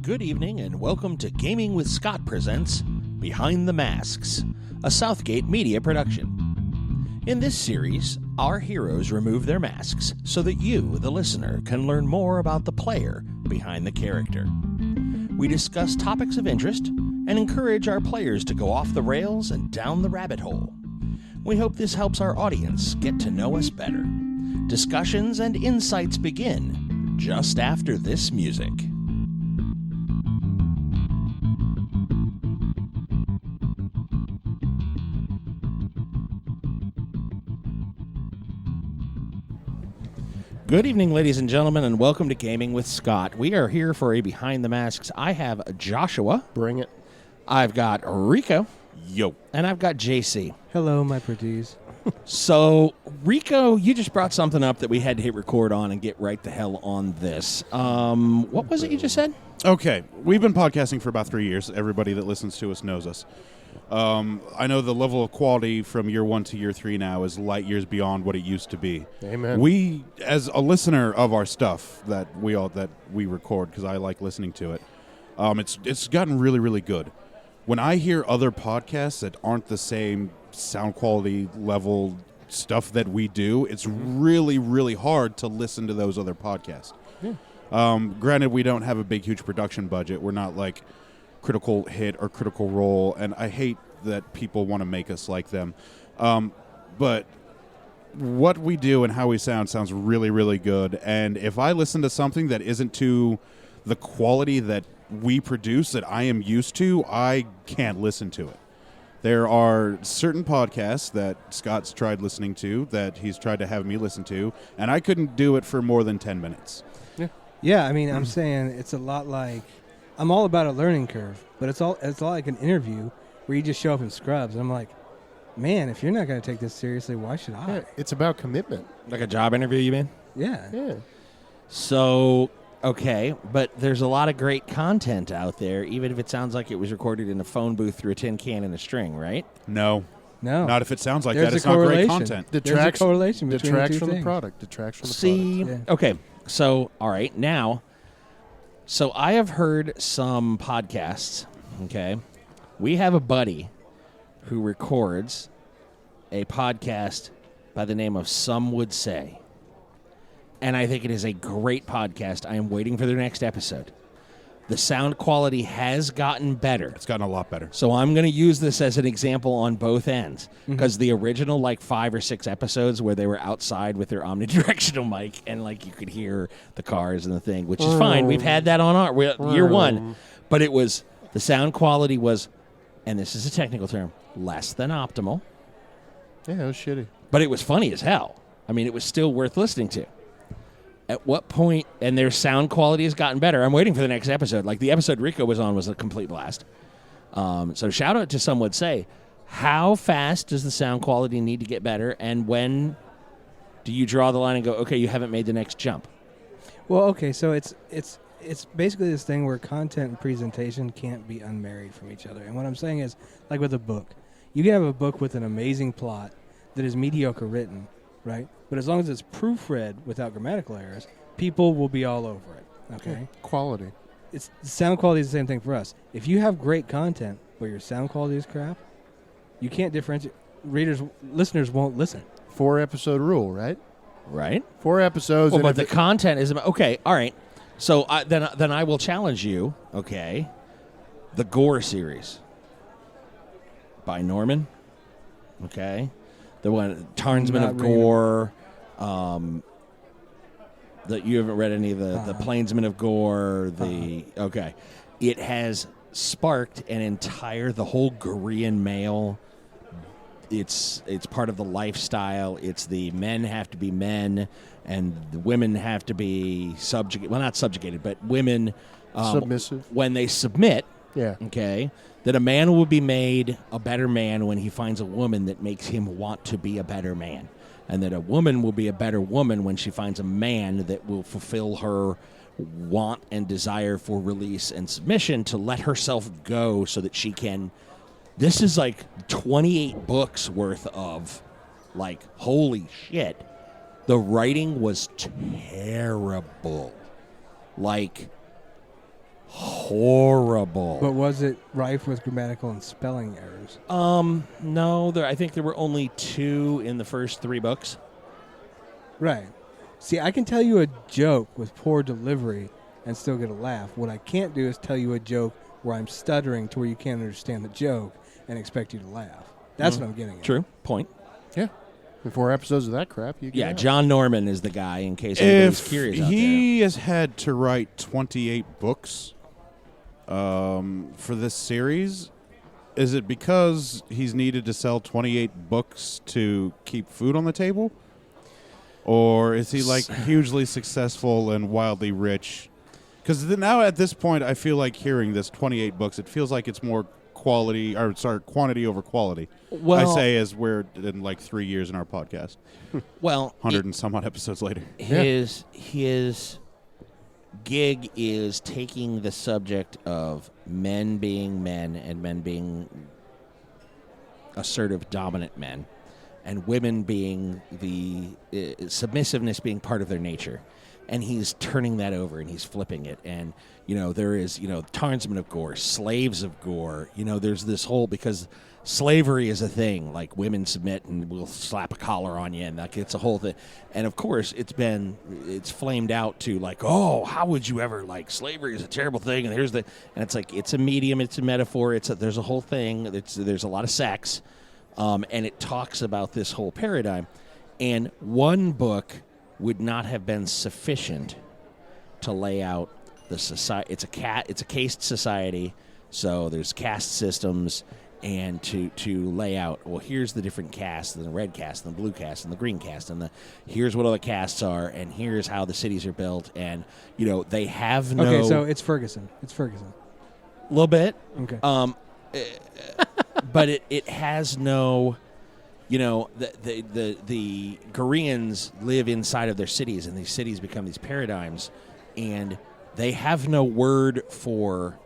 Good evening and welcome to Gaming with Scott presents Behind the Masks, a Southgate media production. In this series, our heroes remove their masks so that you, the listener, can learn more about the player behind the character. We discuss topics of interest and encourage our players to go off the rails and down the rabbit hole. We hope this helps our audience get to know us better. Discussions and insights begin just after this music. Good evening, ladies and gentlemen, and welcome to Gaming with Scott. We are here for a Behind the Masks. I have Joshua. Bring it. I've got Rico. Yo. And I've got JC. Hello, my pretties. So, Rico, you just brought something up that we had to hit record on and get right the hell on this. What was it you just said? Okay, we've been podcasting for about 3 years. Everybody that listens to us knows us. I know the level of quality from year 1 to year 3 now is light years beyond what it used to be. Amen. We, as a listener of our stuff that we record, because I like listening to it, it's gotten really, really good. When I hear other podcasts that aren't the same sound quality level stuff that we do, it's really, really hard to listen to those other podcasts. Yeah. Granted, we don't have a big, huge production budget. We're not like Critical Hit or Critical Role, and I hate that people want to make us like them. But what we do and how we sounds really, really good. And if I listen to something that isn't to the quality that we produce that I am used to, I can't listen to it. There are certain podcasts that Scott's tried listening to, that he's tried to have me listen to, and I couldn't do it for more than 10 minutes. Yeah, I mean, I'm saying it's a lot like, I'm all about a learning curve, but it's all like an interview where you just show up in scrubs. And I'm like, man, if you're not going to take this seriously, why should I? Yeah, it's about commitment. Like a job interview, you mean? Yeah. Yeah. So, okay, but there's a lot of great content out there, even if it sounds like it was recorded in a phone booth through a tin can and a string, right? No. Not if it sounds like There's that. It's a not great correlation. content. There's a correlation between detracts the two from things. the product. Detracts from the See, product. Yeah. okay, so, all right, now, so I have heard some podcasts, okay? We have a buddy who records a podcast by the name of Some Would Say. And I think it is a great podcast. I am waiting for their next episode. The sound quality has gotten better. It's gotten a lot better. So I'm going to use this as an example on both ends. Because the original, 5 or 6 episodes where they were outside with their omnidirectional mic and, you could hear the cars and the thing, which is fine. We've had that on our year 1. But it was, the sound quality was, and this is a technical term, less than optimal. Yeah, it was shitty. But it was funny as hell. I mean, it was still worth listening to. At what point, and their sound quality has gotten better. I'm waiting for the next episode. The episode Rico was on was a complete blast. So shout out to Some Would Say. How fast does the sound quality need to get better, and when do you draw the line and go, okay, you haven't made the next jump? Well, okay, so it's basically this thing where content and presentation can't be unmarried from each other. And what I'm saying is, like with a book, you can have a book with an amazing plot that is mediocre written, right? But as long as it's proofread without grammatical errors, people will be all over it, okay? Yeah. Quality. It's sound quality is the same thing for us. If you have great content but your sound quality is crap, you can't differentiate. Listeners won't listen. 4-episode rule, right? Right. 4 episodes. Well, but the content is okay. All right. So then I will challenge you. Okay, the Gore series by Norman. Okay, the one Tarnsman of Gore. That you haven't read any of the Plainsmen of Gore. Okay, it has sparked the whole Gorean male. It's part of the lifestyle. It's the men have to be men, and the women have to be subjugated. Well, not subjugated, but women submissive when they submit. Yeah. Okay. That a man will be made a better man when he finds a woman that makes him want to be a better man, and that a woman will be a better woman when she finds a man that will fulfill her want and desire for release and submission to let herself go so that she can. This is 28 books worth of, holy shit. The writing was terrible. horrible. But was it rife with grammatical and spelling errors? No, I think there were only 2 in the first 3 books. Right. See, I can tell you a joke with poor delivery and still get a laugh. What I can't do is tell you a joke where I'm stuttering to where you can't understand the joke and expect you to laugh. That's what I'm getting at. True. Point. Yeah. 4 episodes of that crap, you get Yeah, out. John Norman is the guy, in case anybody's curious out He has had to write 28 books for this series. Is it because he's needed to sell 28 books to keep food on the table? Or is he like hugely successful and wildly rich? Because now at this point, I feel like hearing this 28 books, it feels like it's more quantity over quality. Well, I say as we're in like 3 years in our podcast, Well, 100 and some odd episodes later. his gig is taking the subject of men being men and men being assertive, dominant men, and women being the submissiveness being part of their nature. And he's turning that over and he's flipping it. And, there is, tarnsmen of gore, slaves of gore. There's this whole, because slavery is a thing. Like, women submit and will slap a collar on you, and like, it's a whole thing. And, of course, it's flamed out to, like, oh, how would you ever, like, slavery is a terrible thing. And it's like, it's a medium, it's a metaphor, there's a whole thing. There's a lot of sex. And it talks about this whole paradigm. And one book would not have been sufficient to lay out the society. It's a caste society, so there's caste systems, and to lay out, well, here's the different castes, and the red caste, and the blue caste, and the green caste, and here's what all the castes are, and here's how the cities are built, and they have no. Okay, so it's Ferguson. A little bit. Okay. But it has no. The Koreans live inside of their cities, and these cities become these paradigms, and they have no word for,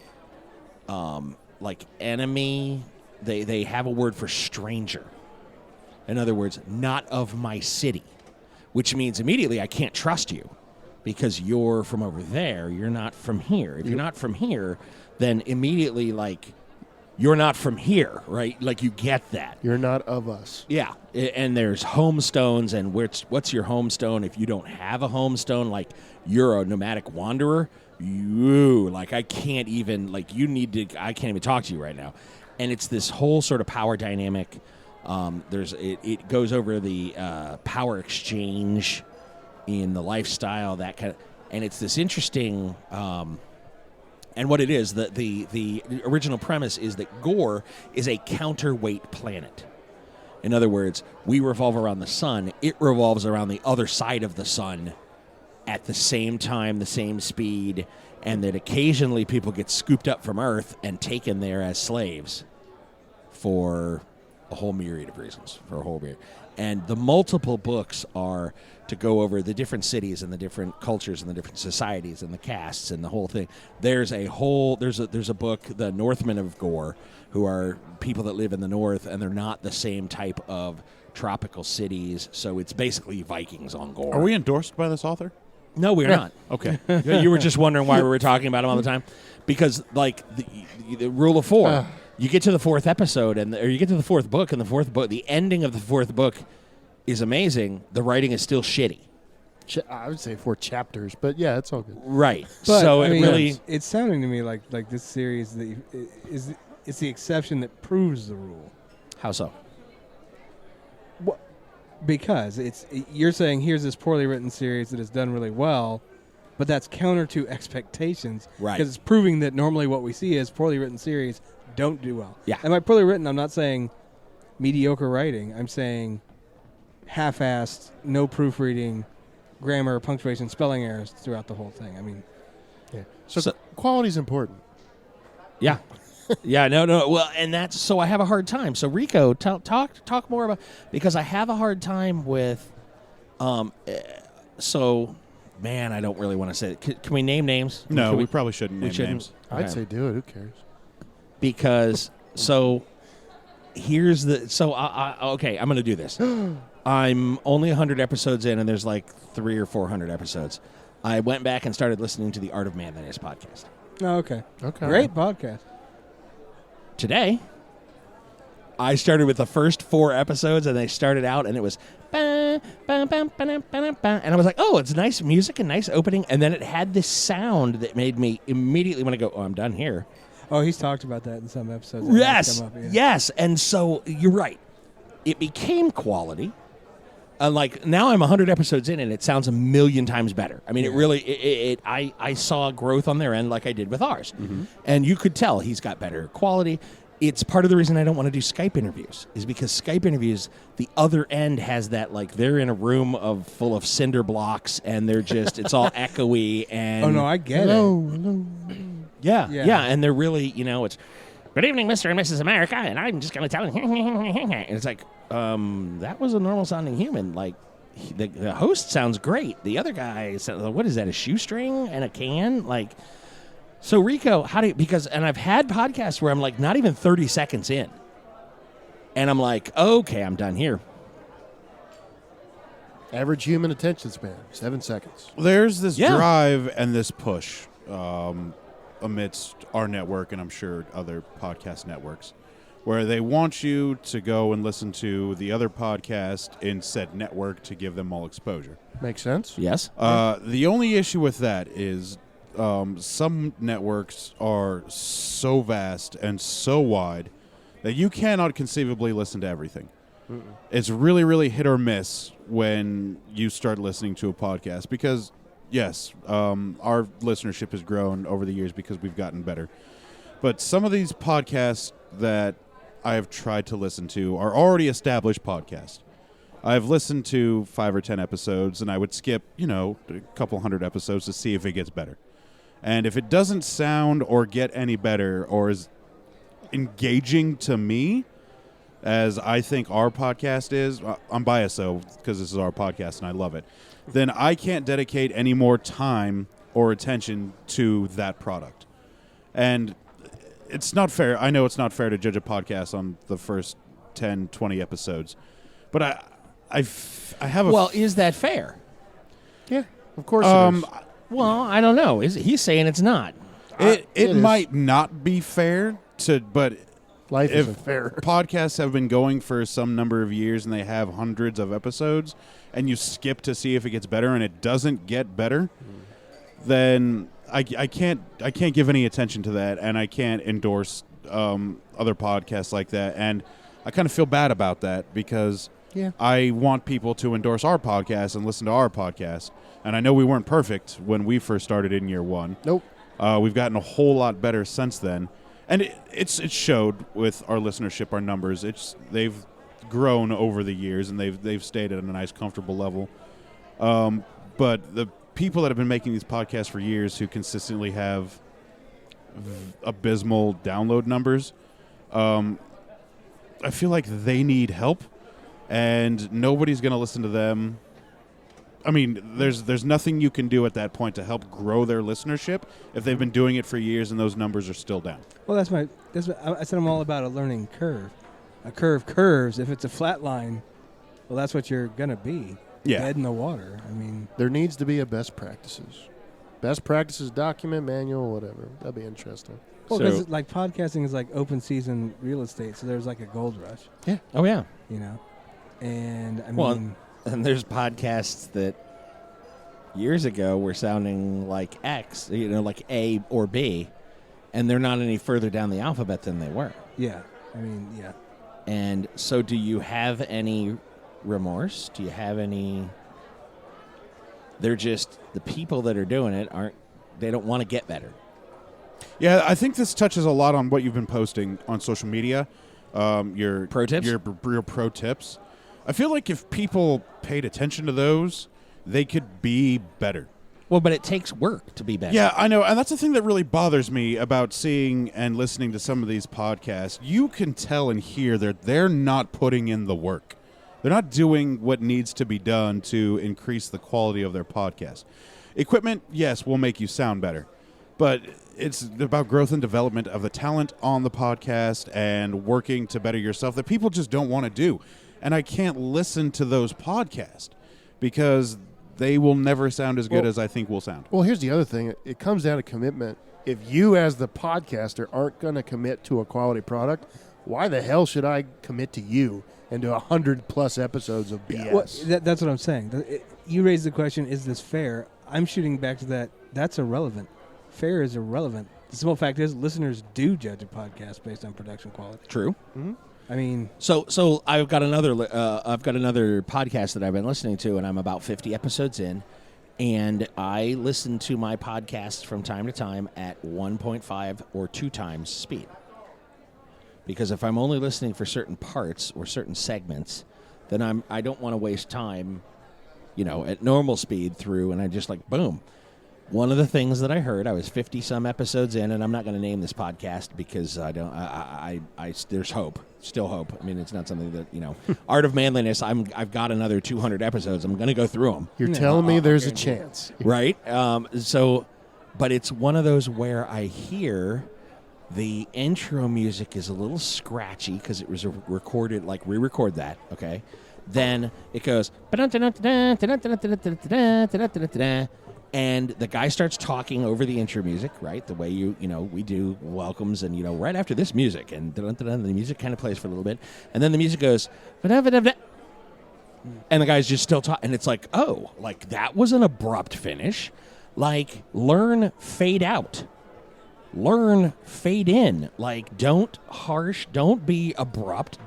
like, enemy. They have a word for stranger. In other words, not of my city, which means immediately I can't trust you because you're from over there. You're not from here. If you're not from here, then immediately, like, you're not from here, right? Like, you get that. You're not of us. Yeah, and there's homestones, and what's your homestone? If you don't have a homestone, like, you're a nomadic wanderer, I can't even, like, I can't even talk to you right now. And it's this whole sort of power dynamic. It goes over the power exchange in the lifestyle, that kind of, and it's this interesting. And what it is, the original premise is that Gore is a counterweight planet. In other words, we revolve around the sun. It revolves around the other side of the sun at the same time, the same speed, and that occasionally people get scooped up from Earth and taken there as slaves for a whole myriad of reasons, And the multiple books are to go over the different cities and the different cultures and the different societies and the castes and the whole thing. There's a book, The Northmen of Gore, who are people that live in the north, and they're not the same type of tropical cities. So it's basically Vikings on Gore. Are we endorsed by this author? No, we're not. Okay. You were just wondering why we were talking about him all the time, because like the rule of 4. You get to the 4th episode, or you get to the 4th book, and the ending of the 4th book is amazing. The writing is still shitty. I would say 4 chapters, but yeah, it's all good. Right. But, so I mean, really, it's sounding to me like this series it's the exception that proves the rule. how so? Because you're saying here's this poorly written series that has done really well, but that's counter to expectations. Right. Because it's proving that normally what we see is poorly written series don't do well. Yeah. And by poorly written, I'm not saying mediocre writing. I'm saying half-assed, no proofreading, grammar, punctuation, spelling errors throughout the whole thing. I mean, Yeah. So quality's important. Yeah. Yeah, no. Well, and that's so I have a hard time. So Rico, talk more about, because I have a hard time with so man, I don't really want to say it. Can we name names? No, Can we probably shouldn't name shouldn't? names. I'd Okay. say do it. Who cares? Because here's the okay, I'm going to do this. I'm only 100 episodes in, and there's like 300 or 400 episodes. I went back and started listening to the Art of Manliness podcast. Oh, okay. Okay. Great podcast. Today, I started with the first 4 episodes, and they started out, and it was ba, ba, ba, ba, ba, ba, and I was like, oh, it's nice music and nice opening, and then it had this sound that made me immediately want to go, oh, I'm done here. Oh, he's talked about that in some episodes. Yes, Come up, yeah. yes, and so you're right. It became quality. Like now, I'm 100 episodes in, and it sounds a million times better. I mean, it really. I saw growth on their end, like I did with ours, and you could tell he's got better quality. It's part of the reason I don't want to do Skype interviews, is because Skype interviews, the other end has that, like, they're in a room full of cinder blocks, and they're just, it's all echoey. And Oh, no, I get Hello. yeah, and they're really, it's, good evening, Mr. and Mrs. America, and I'm just going to tell you, and it's like, that was a normal-sounding human. Like, the host sounds great. The other guy, what is that, a shoestring and a can? Like... So, Rico, and I've had podcasts where I'm like not even 30 seconds in. And I'm like, okay, I'm done here. Average human attention span, 7 seconds. There's this drive and this push amidst our network, and I'm sure other podcast networks, where they want you to go and listen to the other podcast in said network to give them all exposure. Makes sense. Yes. The only issue with that is some networks are so vast and so wide that you cannot conceivably listen to everything. It's really, really hit or miss when you start listening to a podcast because, yes, our listenership has grown over the years because we've gotten better. But some of these podcasts that I have tried to listen to are already established podcasts. I've listened to 5 or 10 episodes, and I would skip, a couple hundred episodes to see if it gets better. And if it doesn't sound or get any better or is engaging to me, as I think our podcast is, I'm biased, though, because this is our podcast and I love it, then I can't dedicate any more time or attention to that product. And it's not fair. I know it's not fair to judge a podcast on the first 10, 20 episodes. But I have a... Well, is that fair? Yeah, of course it is. Well, I don't know. He's saying it's not. It might not be fair but Life if isn't fair. podcasts have been going for some number of years and they have hundreds of episodes, and you skip to see if it gets better and it doesn't get better, then I can't give any attention to that, and I can't endorse other podcasts like that. And I kind of feel bad about that because I want people to endorse our podcast and listen to our podcast. And I know we weren't perfect when we first started in year 1. Nope. We've gotten a whole lot better since then. And it showed with our listenership, our numbers. They've grown over the years, and they've stayed at a nice, comfortable level. But the people that have been making these podcasts for years who consistently have abysmal download numbers, I feel like they need help, and nobody's going to listen to them. I mean, there's nothing you can do at that point to help grow their listenership if they've been doing it for years and those numbers are still down. Well, I said I'm all about a learning curve. A curve curves. If it's a flat line, well, that's what you're going to be. Yeah. Dead in the water. I mean, There needs to be a best practices. Best practices document, manual, whatever. That'd be interesting. well, because like podcasting is like open season real estate, so there's like a gold rush, Oh, yeah. And I Well, mean, and there's podcasts that years ago were sounding like X, like A or B, and they're not any further down the alphabet than they were. yeah. I mean, yeah. And so do you have any remorse? Do you have any... They're just... The people that are doing it they don't want to get better. Yeah, I think this touches a lot on what you've been posting on social media. Your Pro tips? Your pro tips. I feel like if people paid attention to those, they could be better. Well, but it takes work to be better. Yeah, I know. And that's the thing that really bothers me about seeing and listening to some of these podcasts. You can tell and hear that they're not putting in the work. They're not doing what needs to be done to increase the quality of their podcast. Equipment, yes, will make you sound better. But it's about growth and development of the talent on the podcast and working to better yourself that people just don't want to do. And I can't listen to those podcasts because they will never sound as good Well- as I think will sound. Well, here's the other thing. It comes down to commitment. If you, as the podcaster, aren't going to commit to a quality product, why the hell should I commit to you and to 100+ episodes of BS? Well, that's what I'm saying. You raised the question, is this fair? I'm shooting back to that. That's irrelevant. Fair is irrelevant. The simple fact is listeners do judge a podcast based on production quality. True. Mhm. I mean, So I've got another podcast that I've been listening to, and I'm about 50 episodes in, and I listen to my podcasts from time to time at 1.5 or 2 times speed. Because if I'm only listening for certain parts or certain segments, then I don't want to waste time, at normal speed through, and I just like boom. One of the things that I heard, I was 50 some episodes in, and I'm not going to name this podcast because there's hope, still hope. I mean, it's not something that Art of Manliness. I've got another 200 episodes. I'm going to go through them. You're telling me there's a chance. Right? But it's one of those where I hear the intro music is a little scratchy because it was recorded, like re-record that, okay? Then it goes, and the guy starts talking over the intro music, right? The way we do welcomes and, right after this music, and the music kind of plays for a little bit, and then the music goes, and the guy's just still talking, and it's like, oh, like that was an abrupt finish. Like, learn fade out. Learn fade in. Like, don't be abrupt,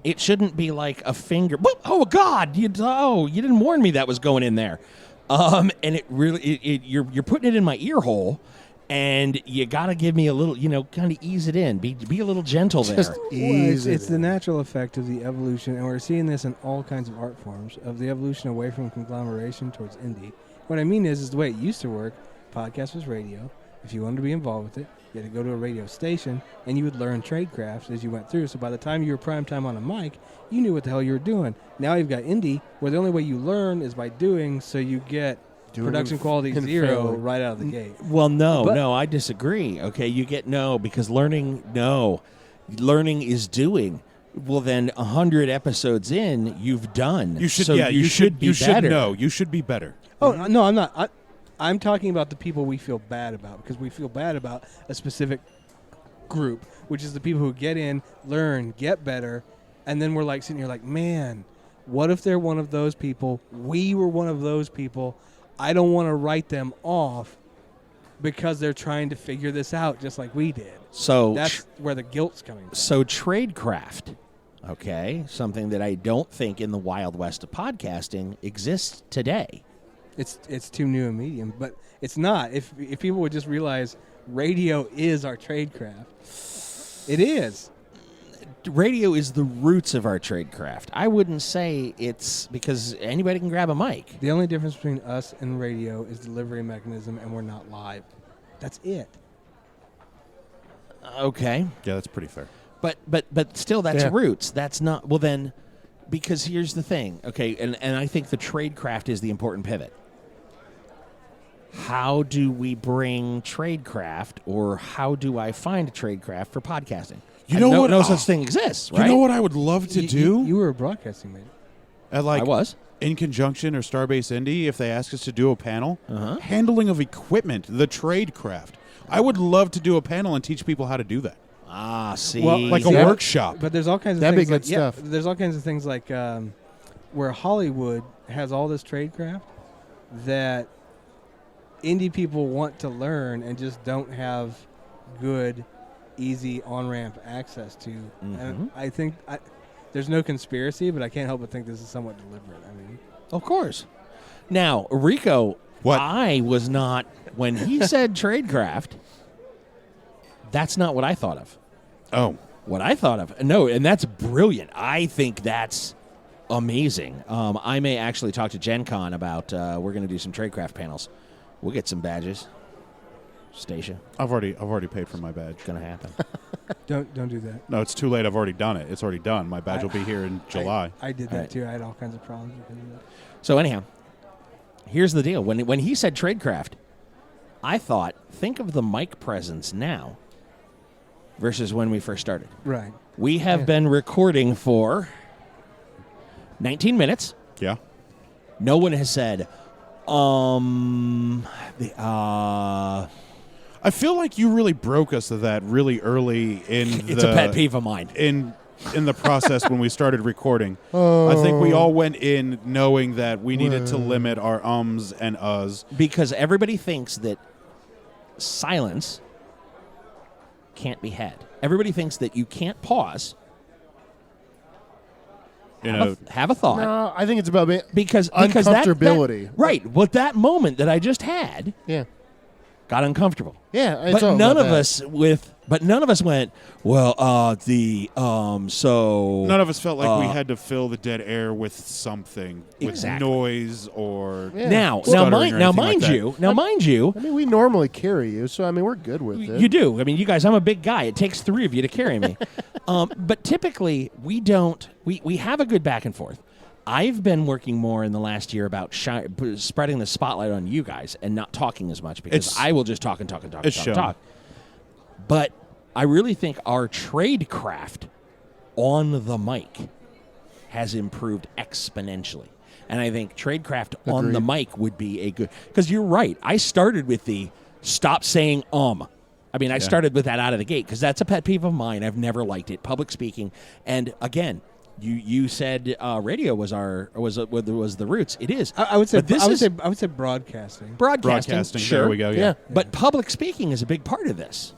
it shouldn't be like a finger. Oh God! You didn't warn me that was going in there. And it really, you're putting it in my ear hole, and you got to give me a little, kind of ease it in. Be a little gentle there. Just ease it's it the in. natural effect of the evolution, and we're seeing this in all kinds of art forms of the evolution away from conglomeration towards indie. What I mean is the way it used to work. Podcast was radio. If you wanted to be involved with it, you had to go to a radio station, and you would learn trade crafts as you went through. So by the time you were prime time on a mic, you knew what the hell you were doing. Now you've got indie, where the only way you learn is by doing, so you get production quality and 0 failing. right out of the gate. Well, But- no, I disagree. Okay, you get because learning is doing. Well, then 100 episodes in, you've done. You should, so yeah, you should be better. You should be better. Oh, no, I'm not. I'm talking about the people we feel bad about, because we feel bad about a specific group, which is the people who get in, learn, get better, and then we're like sitting here like, man, what if they're one of those people? We were one of those people. I don't want to write them off because they're trying to figure this out just like we did. So That's where the guilt's coming from. So tradecraft, okay, something that I don't think in the Wild West of podcasting exists today. It's too new a medium, but it's not. If people would just realize radio is our tradecraft, it is. Radio is the roots of our tradecraft. I wouldn't say it's because anybody can grab a mic. The only difference between us and radio is delivery mechanism, and we're not live. That's it. Okay, Yeah, that's pretty fair. but still, that's Yeah. roots. That's not well then, because here's the thing. Okay, and I think the tradecraft is the important pivot. How do we bring tradecraft, or how do I find a tradecraft for podcasting? You know what? No such thing exists, right? You know what I would love to do? You were a broadcasting major. At like I was. Inconjunction or Starbase Indy, if they ask us to do a panel, Uh-huh. handling of equipment, the trade craft. I would love to do a panel and teach people how to do that. Ah, see, Well, Like a Yeah. workshop. But there's all kinds of That'd be things good like, yeah, stuff. there's all kinds of things like where Hollywood has all this tradecraft that indie people want to learn and just don't have good, easy on-ramp access to. And I think there's no conspiracy, but I can't help but think this is somewhat deliberate. I mean, Of course. Now, Rico, What? I was not, when he said tradecraft, that's not what I thought of. Oh. What I thought of, no, and that's brilliant. I think that's amazing. I may actually talk to Gen Con about, we're going to do some tradecraft panels. We'll get some badges. Stacia, I've already paid for my badge. going to happen. don't do that. No, it's too late. I've already done it. It's already done. My badge will be here in July. I did that All right. too. I had all kinds of problems because of that. So anyhow, here's the deal. When he said tradecraft, I thought, think of the mic presence now versus when we first started. Right. We have been recording for 19 minutes. Yeah. No one has said, I feel like you really broke us of that really early in it's a pet peeve of mine. in the process when we started recording. I think we all went in knowing that we needed to limit our ums and uhs. Because everybody thinks that silence can't be had. Everybody thinks that you can't pause, have a thought. No, I think it's about Because uncomfortability. Right. Well, that moment that I just had Yeah. got uncomfortable. Yeah. It's But all none about of that. us went, well, so None of us felt like we had to fill the dead air with something, Exactly. with noise or Yeah. Now, stuttering or mind anything like you, I mean, we normally carry you, so I mean, we're good with it. you do. I mean, you guys, I'm a big guy. It takes 3 of you to carry me. But typically, we don't. We have a good back and forth. I've been working more in the last year about spreading the spotlight on you guys and not talking as much because I will just talk and talk and talk and It's talk and shown. talk. But I really think our tradecraft on the mic has improved exponentially. And I think tradecraft on the mic would be a good... Because you're right. I started with the stop saying I mean, I started with that out of the gate because that's a pet peeve of mine. I've never liked it. Public speaking. And again... You said radio was the roots. It is. I would say But this I would say broadcasting. broadcasting. Sure. There we go. Yeah. Yeah. But public speaking is a big part of this.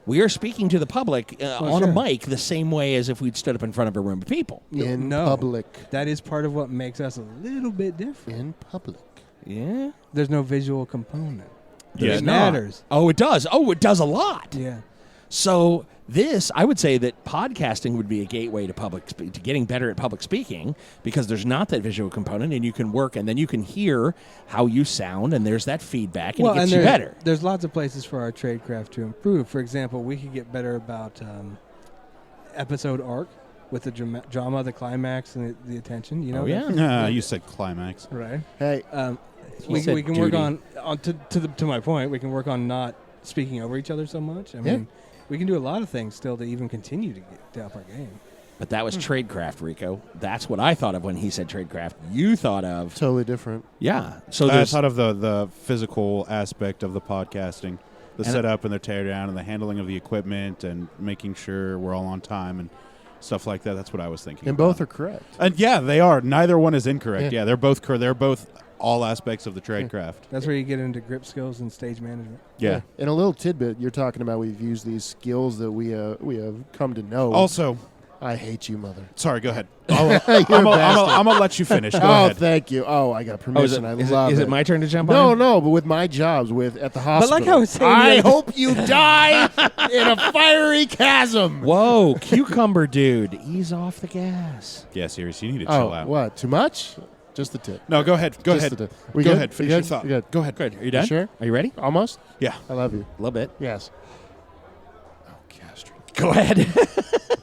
We are speaking to the public on a mic the same way as if we'd stood up in front of a room of people. In No. public. That is part of what makes us a little bit different. In public. Yeah. There's no visual component. Yeah. It matters. Oh, it does. Oh, it does a lot. Yeah. So I would say that podcasting would be a gateway to to getting better at public speaking because there's not that visual component, and you can work, and then you can hear how you sound, and there's that feedback, and it gets you better. There's lots of places for our tradecraft to improve. For example, we could get better about episode arc with the drama, the climax, and the attention. You know? Oh, yeah. You said climax. Right. Hey, We said can work duty. to my point. We can work on not speaking over each other so much. I mean, we can do a lot of things still to even continue to up our game. But that was tradecraft, Rico. That's what I thought of when he said tradecraft. You thought of totally different. yeah. So I there's thought of the physical aspect of the podcasting, the setup and the teardown and the handling of the equipment and making sure we're all on time and stuff like that. That's what I was thinking. And about. both are correct. And yeah, they are. Neither one is incorrect. Yeah. Yeah, they're both They're both all aspects of the tradecraft. That's where you get into grip skills and stage management. Yeah. And a little tidbit, you're talking about we've used these skills that we have come to know. Also, I hate you, mother. sorry, go ahead. You're a I'm bastard. going to let you finish. Go Oh, ahead. thank you. Oh, I got permission. I love is it my turn to jump on? No, but with my jobs at the hospital. like I was saying I the other- hope you die in a fiery chasm. Whoa, cucumber dude, ease off the gas. Yeah, seriously, you need to chill out. What? Too much? Just the tip. No, go ahead. Go Just ahead. the tip. We Go good? ahead. We Finish good? your thought. We good? Go ahead. Good. Are you done? Sure? Are you ready? Almost? Yeah. I love you. A little bit. Yes. Go ahead.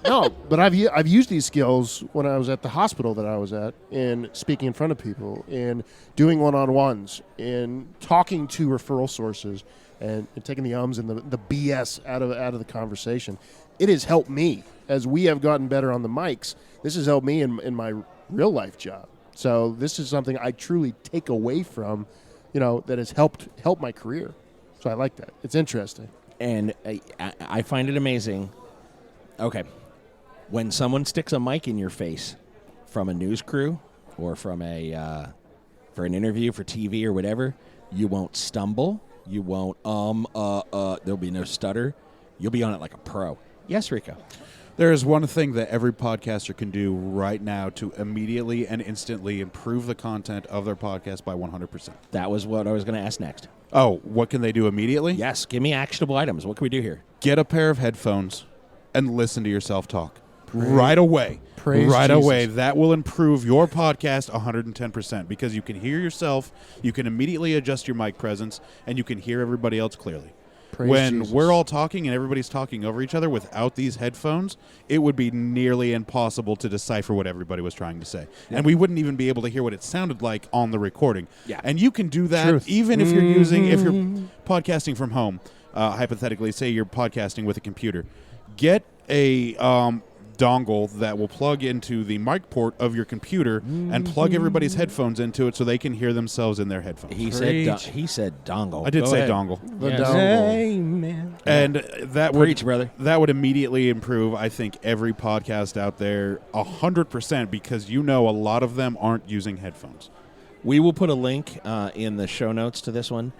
No, but I've used these skills when I was at the hospital that I was at, in speaking in front of people, in doing one-on-ones, in talking to referral sources, and taking the ums and the BS out of the conversation. It has helped me as we have gotten better on the mics. This has helped me in my real life job. So this is something I truly take away from, that has helped my career. So I like that. It's interesting. And I find it amazing. Okay. When someone sticks a mic in your face from a news crew or from for an interview for TV or whatever, you won't stumble. You won't, there'll be no stutter. You'll be on it like a pro. Yes, Rico. There is one thing that every podcaster can do right now to immediately and instantly improve the content of their podcast by 100%. That was what I was going to ask next. Oh, what can they do immediately? Yes, give me actionable items. What can we do here? Get a pair of headphones and listen to yourself talk. Right away. Praise right Jesus. away. That will improve your podcast 110% because you can hear yourself, you can immediately adjust your mic presence, and you can hear everybody else clearly. Praise when Jesus. we're all talking and everybody's talking over each other without these headphones, it would be nearly impossible to decipher what everybody was trying to say. Yeah. And we wouldn't even be able to hear what it sounded like on the recording. Yeah. And you can do that Truth. even if you're if you're podcasting from home. Hypothetically, say you're podcasting with a computer. Get a dongle that will plug into the mic port of your computer and plug everybody's headphones into it so they can hear themselves in their headphones. He said dongle. I did Go say ahead. dongle. The Yes. dongle. Amen. And that would Preach, brother. that would immediately improve, I think, every podcast out there 100% because a lot of them aren't using headphones. We will put a link in the show notes to this one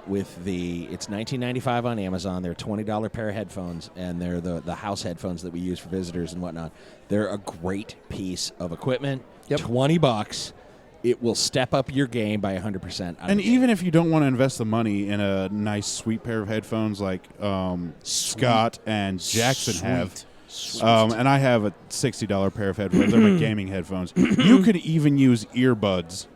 with it's $19.95 on Amazon. They're a $20 pair of headphones, and they're the house headphones that we use for visitors and whatnot. They're a great piece of equipment. Yep. $20. It will step up your game by 100%. And even if you don't want to invest the money in a nice, sweet pair of headphones like Scott and Jackson have, and I have a $60 pair of headphones, they're my gaming headphones, you could even use earbuds.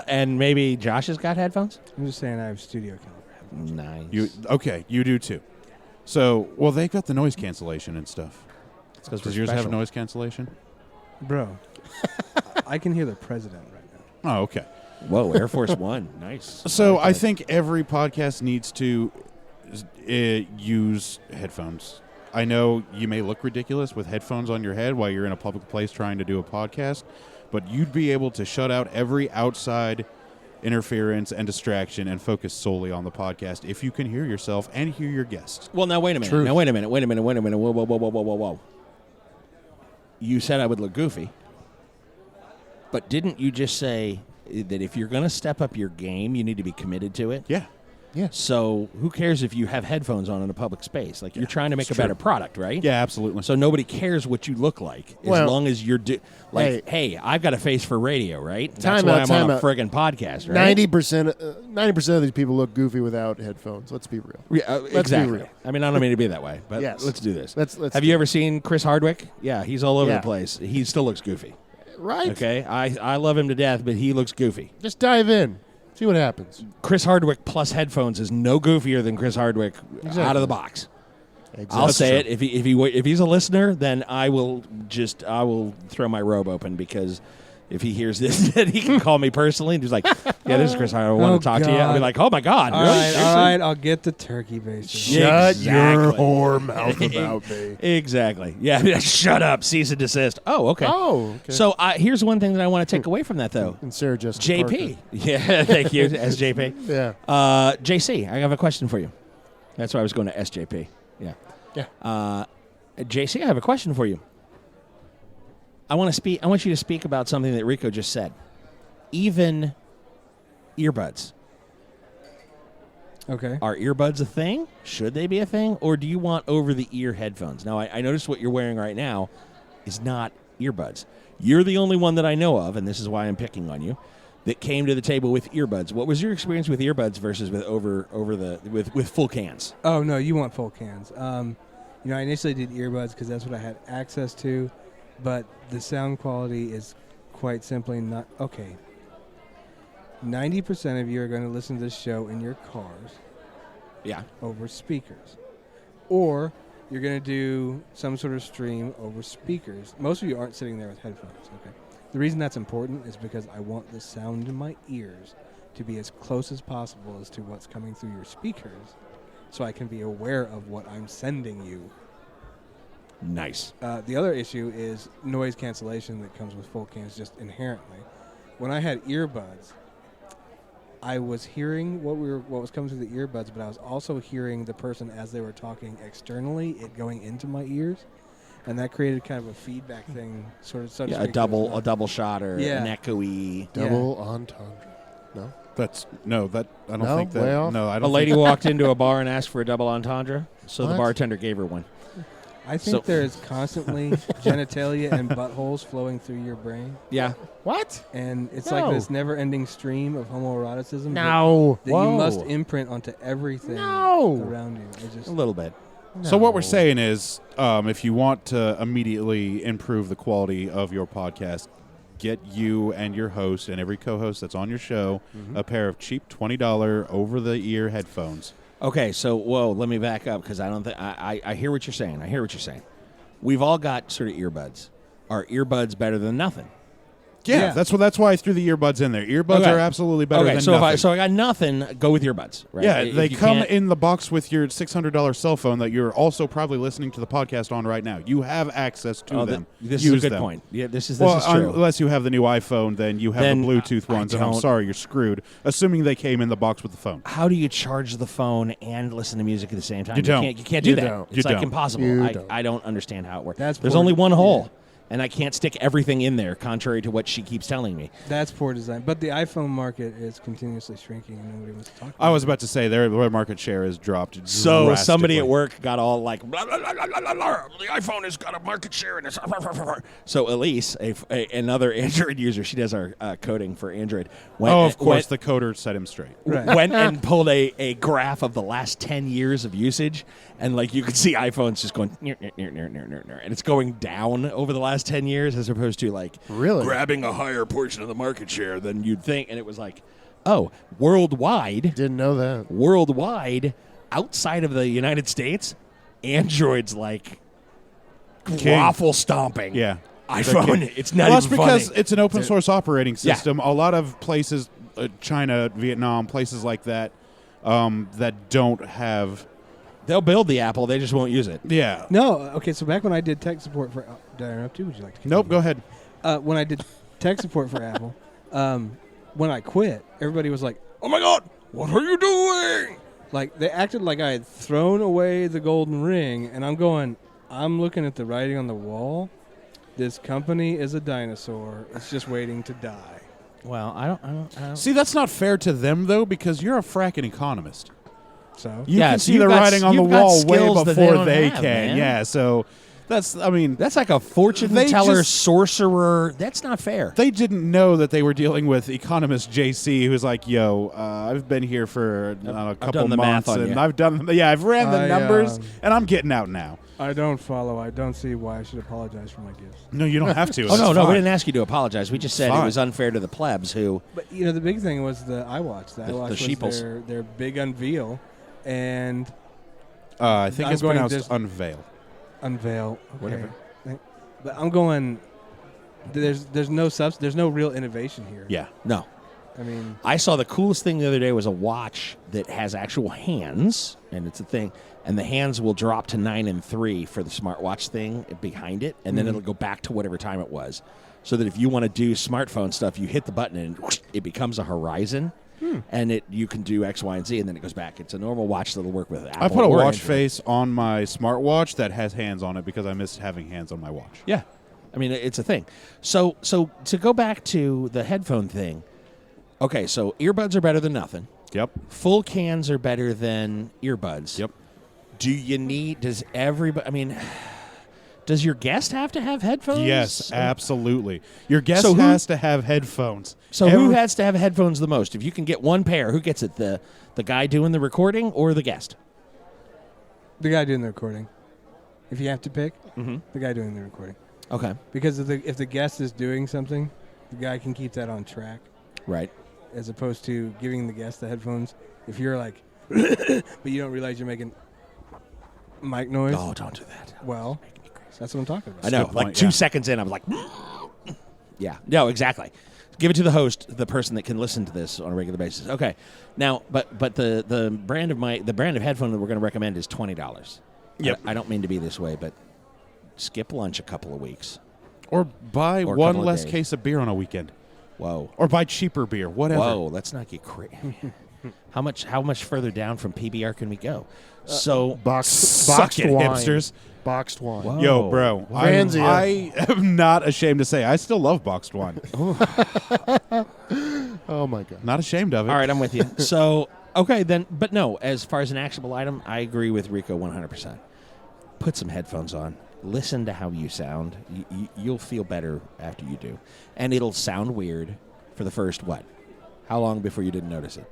and maybe Josh has got headphones? I'm just saying I have studio caliber. Nice. You do too. So, they've got the noise cancellation and stuff. It's 'cause Does we're yours have special. noise cancellation? Bro, I can hear the president right now. Oh, okay. Whoa, Air Force One. Nice. So like I that. think every podcast needs to use headphones. I know you may look ridiculous with headphones on your head while you're in a public place trying to do a podcast, but you'd be able to shut out every outside interference and distraction and focus solely on the podcast if you can hear yourself and hear your guests. Well, now wait a minute. Truth. Now wait a minute. Whoa. You said I would look goofy, but didn't you just say that if you're going to step up your game, you need to be committed to it? Yeah. Yeah. So who cares if you have headphones on in a public space? Like you're trying to make a better product, right? Yeah, absolutely. So nobody cares what you look like as Well, long as you're hey, I've got a face for radio, right? That's Time why out, I'm on a time out. friggin' podcast, right? 90% of these people look goofy without headphones. Let's be real. Yeah, be exactly. real. I mean, I don't mean to be that way, but Yes. let's do this. Let's Have do you it. ever seen Chris Hardwick? Yeah, he's all over Yeah. the place. He still looks goofy. Right? Okay, I love him to death, but he looks goofy. Just dive in. See what happens. Chris Hardwick plus headphones is no goofier than Chris Hardwick out of the box. Exactly. I'll say it. If he's a listener, then I will throw my robe open because if he hears this, then he can call me personally and he's like, "Yeah, this is Chris Hardwick. I want to talk to you." I'll be like, "Oh my God, All really? right, Seriously?" all right, I'll get the turkey baster. Shut your Exactly. whore mouth about me. Exactly. Yeah. Shut up. Cease and desist. Oh, okay. Oh, okay. So here's one thing that I want to take away from that, though. And Sarah Jessica JP. Yeah, thank you, SJP. Parker. Yeah. JC, I have a question for you. That's why I was going to SJP. Yeah. Yeah. JC, I have a question for you. I want you to speak about something that Rico just said. Even earbuds. Okay. Are earbuds a thing? Should they be a thing? Or do you want over-the-ear headphones? Now, I noticed what you're wearing right now is not earbuds. You're the only one that I know of, and this is why I'm picking on you, that came to the table with earbuds. What was your experience with earbuds versus with full cans? Oh no, you want full cans. I initially did earbuds because that's what I had access to, but the sound quality is quite simply not okay. 90% of you are going to listen to this show in your cars Yeah. over speakers, or you're going to do some sort of stream over speakers. Most of you aren't sitting there with headphones. Okay. The reason that's important is because I want the sound in my ears to be as close as possible as to what's coming through your speakers, so I can be aware of what I'm sending you. Nice. The other issue is noise cancellation that comes with full cans just inherently. When I had earbuds, I was hearing what was coming through the earbuds, but I was also hearing the person as they were talking externally, it going into my ears, and that created kind of a feedback thing, sort of. So to Yeah, a speak. double shot or Yeah. an echoey. Double entendre. No? I don't No? think that. Way off? No, I A don't. lady walked into a bar and asked for a double entendre, so the What? bartender gave her one. I think there's constantly genitalia and buttholes flowing through your brain, Yeah. What? and it's No. like this never-ending stream of homoeroticism No. that you must imprint onto everything No. around you. It just A little bit. So what we're saying is, if you want to immediately improve the quality of your podcast, get you and your host and every co-host that's on your show a pair of cheap $20 over-the-ear headphones. Okay, so let me back up because I don't think I hear what you're saying. I hear what you're saying. We've all got sort of earbuds. Are earbuds better than nothing? Yeah, Yeah. that's why I threw the earbuds in there. Earbuds are absolutely better than so nothing. If I got nothing, go with earbuds. Right? Yeah, If they you come can't- in the box with your $600 cell phone that you're also probably listening to the podcast on right now. You have access to them. This Use is a good them. point. Yeah, this is Well, true. unless you have the new iPhone, then you have Then the Bluetooth I ones, and I'm don't- sorry, you're screwed. Assuming they came in the box with the phone. How do you charge the phone and listen to music at the same time? You don't. You can't do You that. don't. It's You like don't. impossible. You I don't. don't understand how it works. That's There's poor- only one yeah. hole, and I can't stick everything in there, contrary to what she keeps telling me. That's poor design. But the iPhone market is continuously shrinking, and nobody wants to talk about I was it. about to say their market share has dropped. So somebody drastically. at work got all like, blah, blah, blah, blah, blah, blah, the iPhone has got a market share. And it's so Elise, another Android user, she does our coding for Android. Of course, the coder set him straight. Right. went and pulled a graph of the last 10 years of usage, and like you could see iPhones just going and it's going down over the last 10 years as opposed to like Really? grabbing a higher portion of the market share than you'd think. And it was like, oh, worldwide, Didn't know that. outside of the United States, Android's like King. waffle stomping. Yeah. iPhone, it's not Well, that's even because funny. it's an open source operating Yeah. system. A lot of places, China, Vietnam, places like that, that don't have. They'll build the Apple, they just won't use it. Yeah. No, okay. So back when I did tech support for, did I interrupt you? Would you like to? Nope. Go ahead. When I did tech support for Apple, when I quit, everybody was like, "Oh my God, what are you doing?" Like they acted like I had thrown away the golden ring, and I'm looking at the writing on the wall. This company is a dinosaur. It's just waiting to die. Well, I don't. See, that's not fair to them though, because you're a fracking economist. So You Yeah, can so see you've the got- writing on the you've got wall way skills that they before don't they have, can. man. Yeah. So that's. I mean, That's like a fortune They teller, just- sorcerer. That's not fair. they didn't know that they were dealing with economist JC, who's like, "Yo, I've been here for a couple done the math months, on and you. I've done. Yeah, I've ran the I, numbers, and I'm getting out now. I don't follow. I don't see why I should apologize for my gifts. No, you don't have to. Oh no, It's no, we fine. didn't ask you to apologize. We just said Fine. it was unfair to the plebs who. But you know, the big thing was the iWatch. The iWatch was sheeples. their big unveil, and I think I'm it's going pronounced this- unveil. unveil. Okay. Whatever. But I'm going. There's no real innovation here. Yeah. No, I mean, I saw the coolest thing the other day was a watch that has actual hands, and it's a thing, and the hands will drop to 9 and 3 for the smartwatch thing behind it, and then it'll go back to whatever time it was, so that if you want to do smartphone stuff, you hit the button and whoosh, it becomes a horizon, and you can do X, Y, and Z, and then it goes back. It's a normal watch that'll work with Apple. I put a or watch Android. face on my smartwatch that has hands on it because I miss having hands on my watch. Yeah, I mean it's a thing. So to go back to the headphone thing. Okay, so earbuds are better than nothing. Yep. Full cans are better than earbuds. Yep. Does everybody, I mean, does your guest have to have headphones? Yes, absolutely. Your guest So who- has to have headphones. So who has to have headphones the most? If you can get one pair, who gets it? The guy doing the recording or the guest? the guy doing the recording. If you have to pick, Mm-hmm. the guy doing the recording, Okay. because if the guest is doing something, the guy can keep that on track, Right. as opposed to giving the guest the headphones. If you're like, but you don't realize you're making mic noise. Oh, don't do that. Well, that's what I'm talking about. I know. good Like point, 2 yeah. seconds in, I was like, yeah. No, exactly. Give it to the host, the person that can listen to this on a regular basis. Okay. Now, but the brand of headphone that we're going to recommend is $20. Yep. I don't mean to be this way, but skip lunch a couple of weeks. Or buy Or a one couple of less days. case of beer on a weekend. Whoa. Or buy cheaper beer, whatever. Whoa, let's not get crazy. How much further down from PBR can we go? So Suck boxed it, wine. hipsters. Boxed wine. Whoa. Yo, bro. Ranzia. I am not ashamed to say I still love boxed wine. Oh my god. Not ashamed of it. all right, I'm with you. So okay, then, but no, as far as an actionable item, I agree with Rico 100%. Put some headphones on. Listen to how you sound. You'll feel better after you do, and it'll sound weird for the first what? How long before you didn't notice it?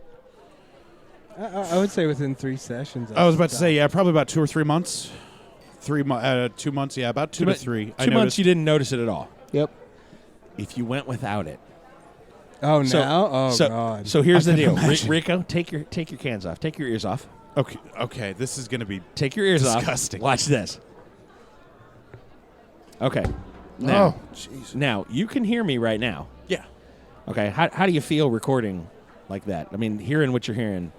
I would say within 3 sessions. I was about to say, yeah, probably about 2 or 3 months. 2 months, yeah, about 2 to 3. I 2 months noticed- you didn't notice it at all. Yep. If you went without it. Oh, So- now? Oh, so, God. So here's I the deal, couldn't imagine. Rico. Take your cans off. Take your ears off. Okay, this is going to be Take your ears Disgusting. off. Watch this. Okay. Now, Oh, jeez. now you can hear me right now. Yeah. Okay. How do you feel recording like that? I mean, hearing what you're hearing.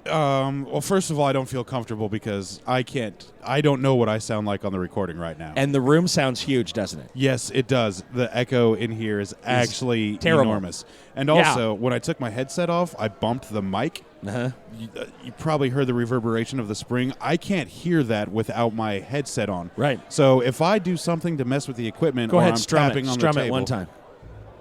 Well, first of all, I don't feel comfortable because I don't know what I sound like on the recording right now. And the room sounds huge, doesn't it? Yes, it does. The echo in here is actually terrible. enormous. And also, when I took my headset off, I bumped the mic. Uh-huh. You probably heard the reverberation of the spring. I can't hear that without my headset on. Right. So if I do something to mess with the equipment, Go or ahead, I'm strum tapping it. on Strum the it table, one time.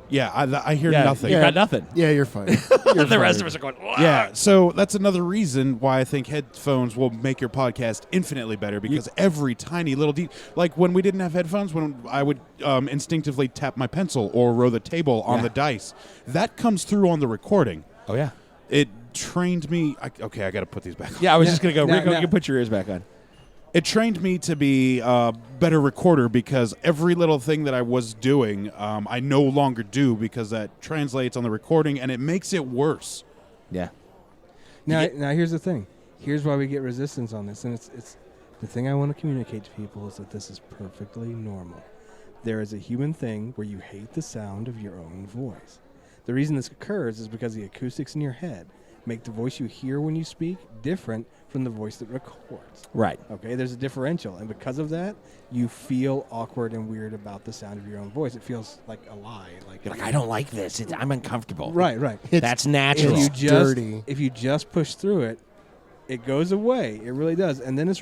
Yeah, I hear Yeah, nothing. You got nothing. Yeah, you're fine. The rest of us are going, "Wah." Yeah, so that's another reason why I think headphones will make your podcast infinitely better because every tiny little like when we didn't have headphones, when I would instinctively tap my pencil or row the table on the dice, that comes through on the recording. Oh, yeah. It trained me. I got to put these back on. Yeah, I was just going to go, now- Rico, now- you can put your ears back on. It trained me to be a better recorder because every little thing that I was doing, I no longer do because that translates on the recording and it makes it worse. Yeah. Now, here's the thing. Here's why we get resistance on this, and it's the thing I want to communicate to people is that this is perfectly normal. There is a human thing where you hate the sound of your own voice. The reason this occurs is because the acoustics in your head make the voice you hear when you speak different from the voice that records. Right. Okay, there's a differential, and because of that, you feel awkward and weird about the sound of your own voice. It feels like a lie. You're like, I don't like this. I'm uncomfortable. Right. That's natural. If you just push through it, it goes away. It really does. And then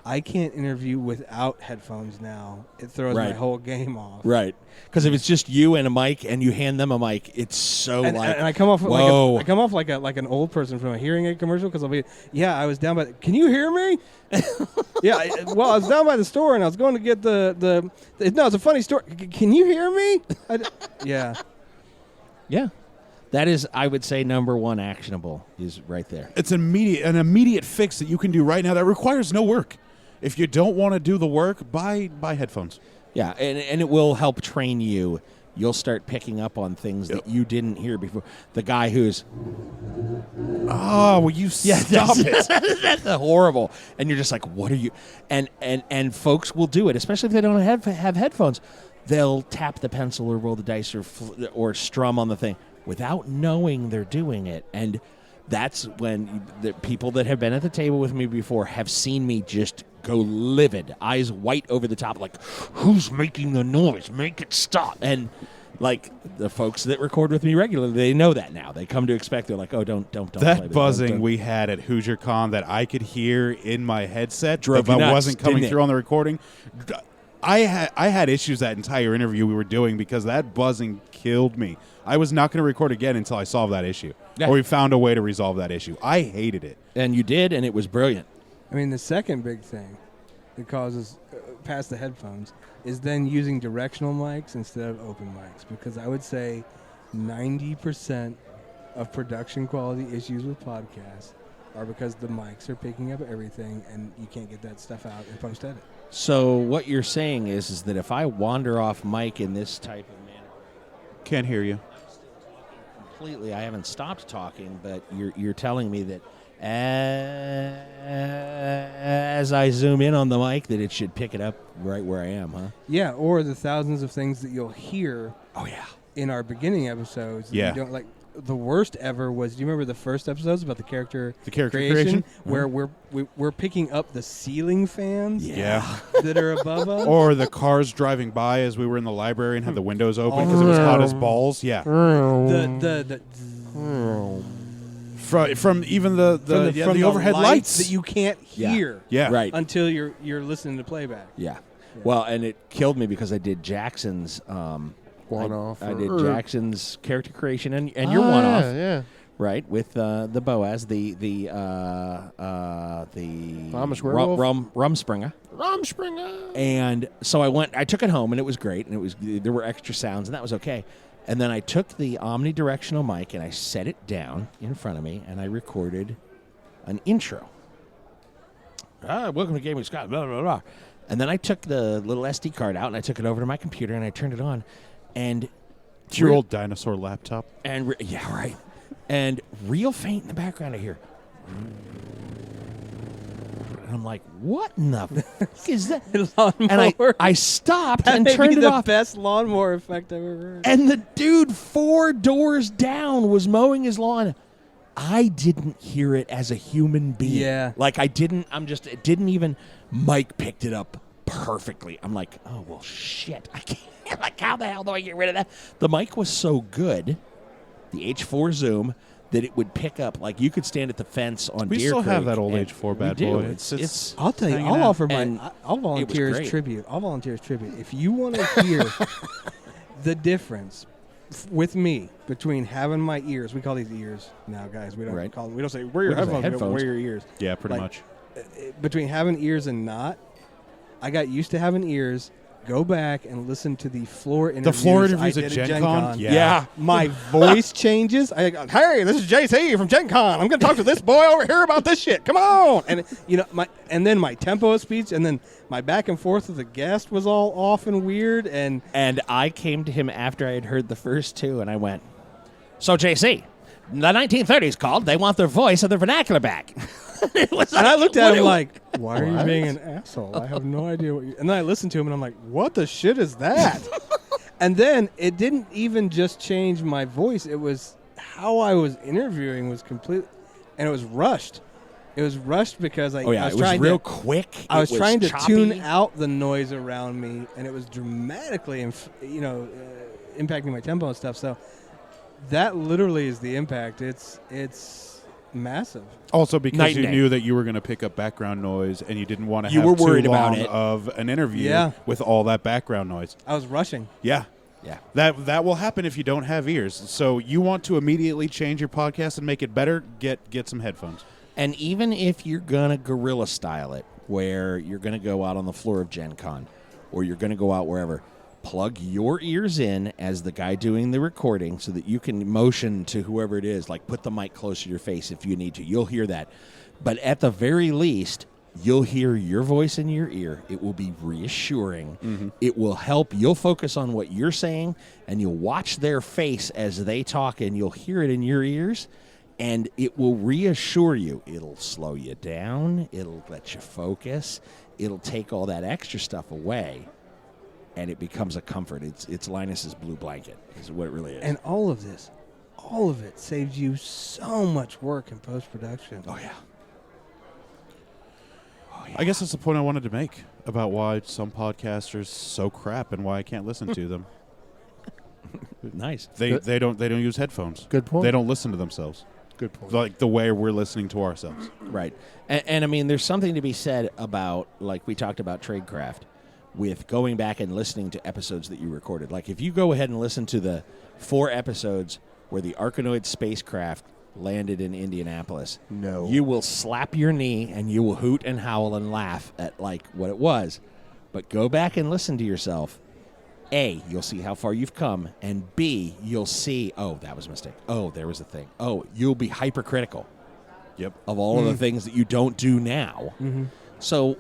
I can't interview without headphones now. It throws my whole game off. Right. Because if it's just you and a mic and you hand them a mic, it's so And I come off like an old person from a hearing aid commercial because I'll be, I was down by. Can you hear me? I was down by the store and I was going to get no, it's a funny story. Can you hear me? Yeah. Yeah. That is, I would say, number one actionable is right there. It's an immediate fix that you can do right now that requires no work. If you don't want to do the work, buy headphones. Yeah, and it will help train you. You'll start picking up on things that you didn't hear before. The guy who's... Oh, will you stop it? That's horrible. And you're just like, what are you... And folks will do it, especially if they don't have headphones. They'll tap the pencil or roll the dice or strum on the thing without knowing they're doing it. And that's when the people that have been at the table with me before have seen me just go livid, eyes white over the top, like, who's making the noise? Make it stop. And like the folks that record with me regularly, they know that now. They come to expect. They're like, oh, don't. That play buzzing don't. we had at Hoosier Con that I could hear in my headset Drove if you I nuts, wasn't coming didn't it? through on the recording. I had issues that entire interview we were doing because that buzzing killed me. I was not going to record again until I solved that issue. Yeah. Or we found a way to resolve that issue. I hated it. And you did, and it was brilliant. I mean, the second big thing that causes, past the headphones, is then using directional mics instead of open mics. Because I would say 90% of production quality issues with podcasts are because the mics are picking up everything and you can't get that stuff out in post-edit. So what you're saying is that if I wander off mic in this type of manner... Can't hear you. Completely, I haven't stopped talking, but you're telling me that as I zoom in on the mic, that it should pick it up right where I am, huh? Yeah, or the thousands of things that you'll hear Oh, yeah. in our beginning episodes. That Yeah. you don't, like, the worst ever was, do you remember the first episodes about the character creation? where we're picking up the ceiling fans Yeah. that are above us? Or the cars driving by as we were in the library and had the windows open because it was hot as balls. Yeah. the From even the overhead lights that you can't hear Yeah. Right. until you're listening to playback. Yeah. Well, and it killed me because I did Jackson's One-off. I did Jackson's character creation and your one-off, Yeah. right? With the Boaz, the Amish werewolf? Rumspringer. And so I took it home, and it was great, and there were extra sounds, and that was okay. And then I took the omnidirectional mic, and I set it down in front of me, and I recorded an intro. Welcome to Gaming with Scott, blah, blah, blah. And then I took the little SD card out, and I took it over to my computer, and I turned it on. And It's your old dinosaur laptop. And yeah, right. And real faint in the background, I hear. And I'm like, what in the fuck is that? Lawnmower. And I stopped That and may turned be it the off. best lawnmower effect I've ever heard. And the dude 4 doors down was mowing his lawn. I didn't hear it as a human being. Yeah. Like it didn't even, Mike picked it up perfectly. I'm like, oh, well, shit. I can't, like, how the hell do I get rid of that? The mic was so good, the H4 Zoom, that it would pick up, like you could stand at the fence on We Deer still Creek. have that old and H4 bad we do. boy. It's I'll tell you, hanging I'll out. offer And I'll volunteer it was as great. tribute. I'll volunteer as tribute. If you want to hear the difference with me between having my ears, we call these ears now, guys. We don't Right. call them. We don't say wear your We just say headphones. We go, headphones. wear your ears. Yeah, pretty Like, much. Between having ears and not, I got used to having ears. Go back and listen to the floor interviews. The floor I interviews did at Gen Con? Yeah. Yeah. My voice changes. I go, hey, this is JC from Gen Con. I'm going to talk to this boy over here about this shit. Come on. And then my tempo of speech, and then my back and forth with the guest was all off and weird. And I came to him after I had heard the first 2, and I went, so, JC, the 1930s called. They want their voice and their vernacular back. And I looked at him like, why are you being an asshole? I have no idea what you... And then I listened to him, and I'm like, what the shit is that? And then it didn't even just change my voice. It was how I was interviewing was complete, and it was rushed. It was rushed because I it was was trying real to, quick. I was It trying to choppy. tune out the noise around me, and it was dramatically, impacting my tempo and stuff. So that literally is the impact. It's massive. Also, because Night and you day. knew that you were going to pick up background noise, and you didn't want to You have were too worried about long it. of an interview Yeah. with all that background noise. I was rushing. Yeah. Yeah. That will happen if you don't have ears. So you want to immediately change your podcast and make it better, get some headphones. And even if you're going to guerrilla style it, where you're going to go out on the floor of Gen Con, or you're going to go out wherever, plug your ears in as the guy doing the recording so that you can motion to whoever it is, like put the mic close to your face if you need to. You'll hear that. But at the very least, you'll hear your voice in your ear. It will be reassuring. Mm-hmm. It will help. You'll focus on what you're saying, and you'll watch their face as they talk, and you'll hear it in your ears, and it will reassure you. It'll slow you down. It'll let you focus. It'll take all that extra stuff away, and it becomes a comfort. It's Linus's blue blanket is what it really is. And all of it saves you so much work in post-production. oh, yeah. I guess that's the point I wanted to make about why some podcasters so crap and why I can't listen to them. Nice. They don't use headphones. Good point. They don't listen to themselves Good point. like the way we're listening to ourselves. Right. And I mean, there's something to be said about, like we talked about Tradecraft, with going back and listening to episodes that you recorded. Like if you go ahead and listen to the 4 episodes where the Arkanoid spacecraft landed in Indianapolis, No. you will slap your knee and you will hoot and howl and laugh at like what it was. But go back and listen to yourself. A, you'll see how far you've come, and B, you'll see, oh, that was a mistake. Oh, there was a thing. Oh, you'll be hypercritical. Yep. Of all of the things that you don't do now. Mm-hmm. So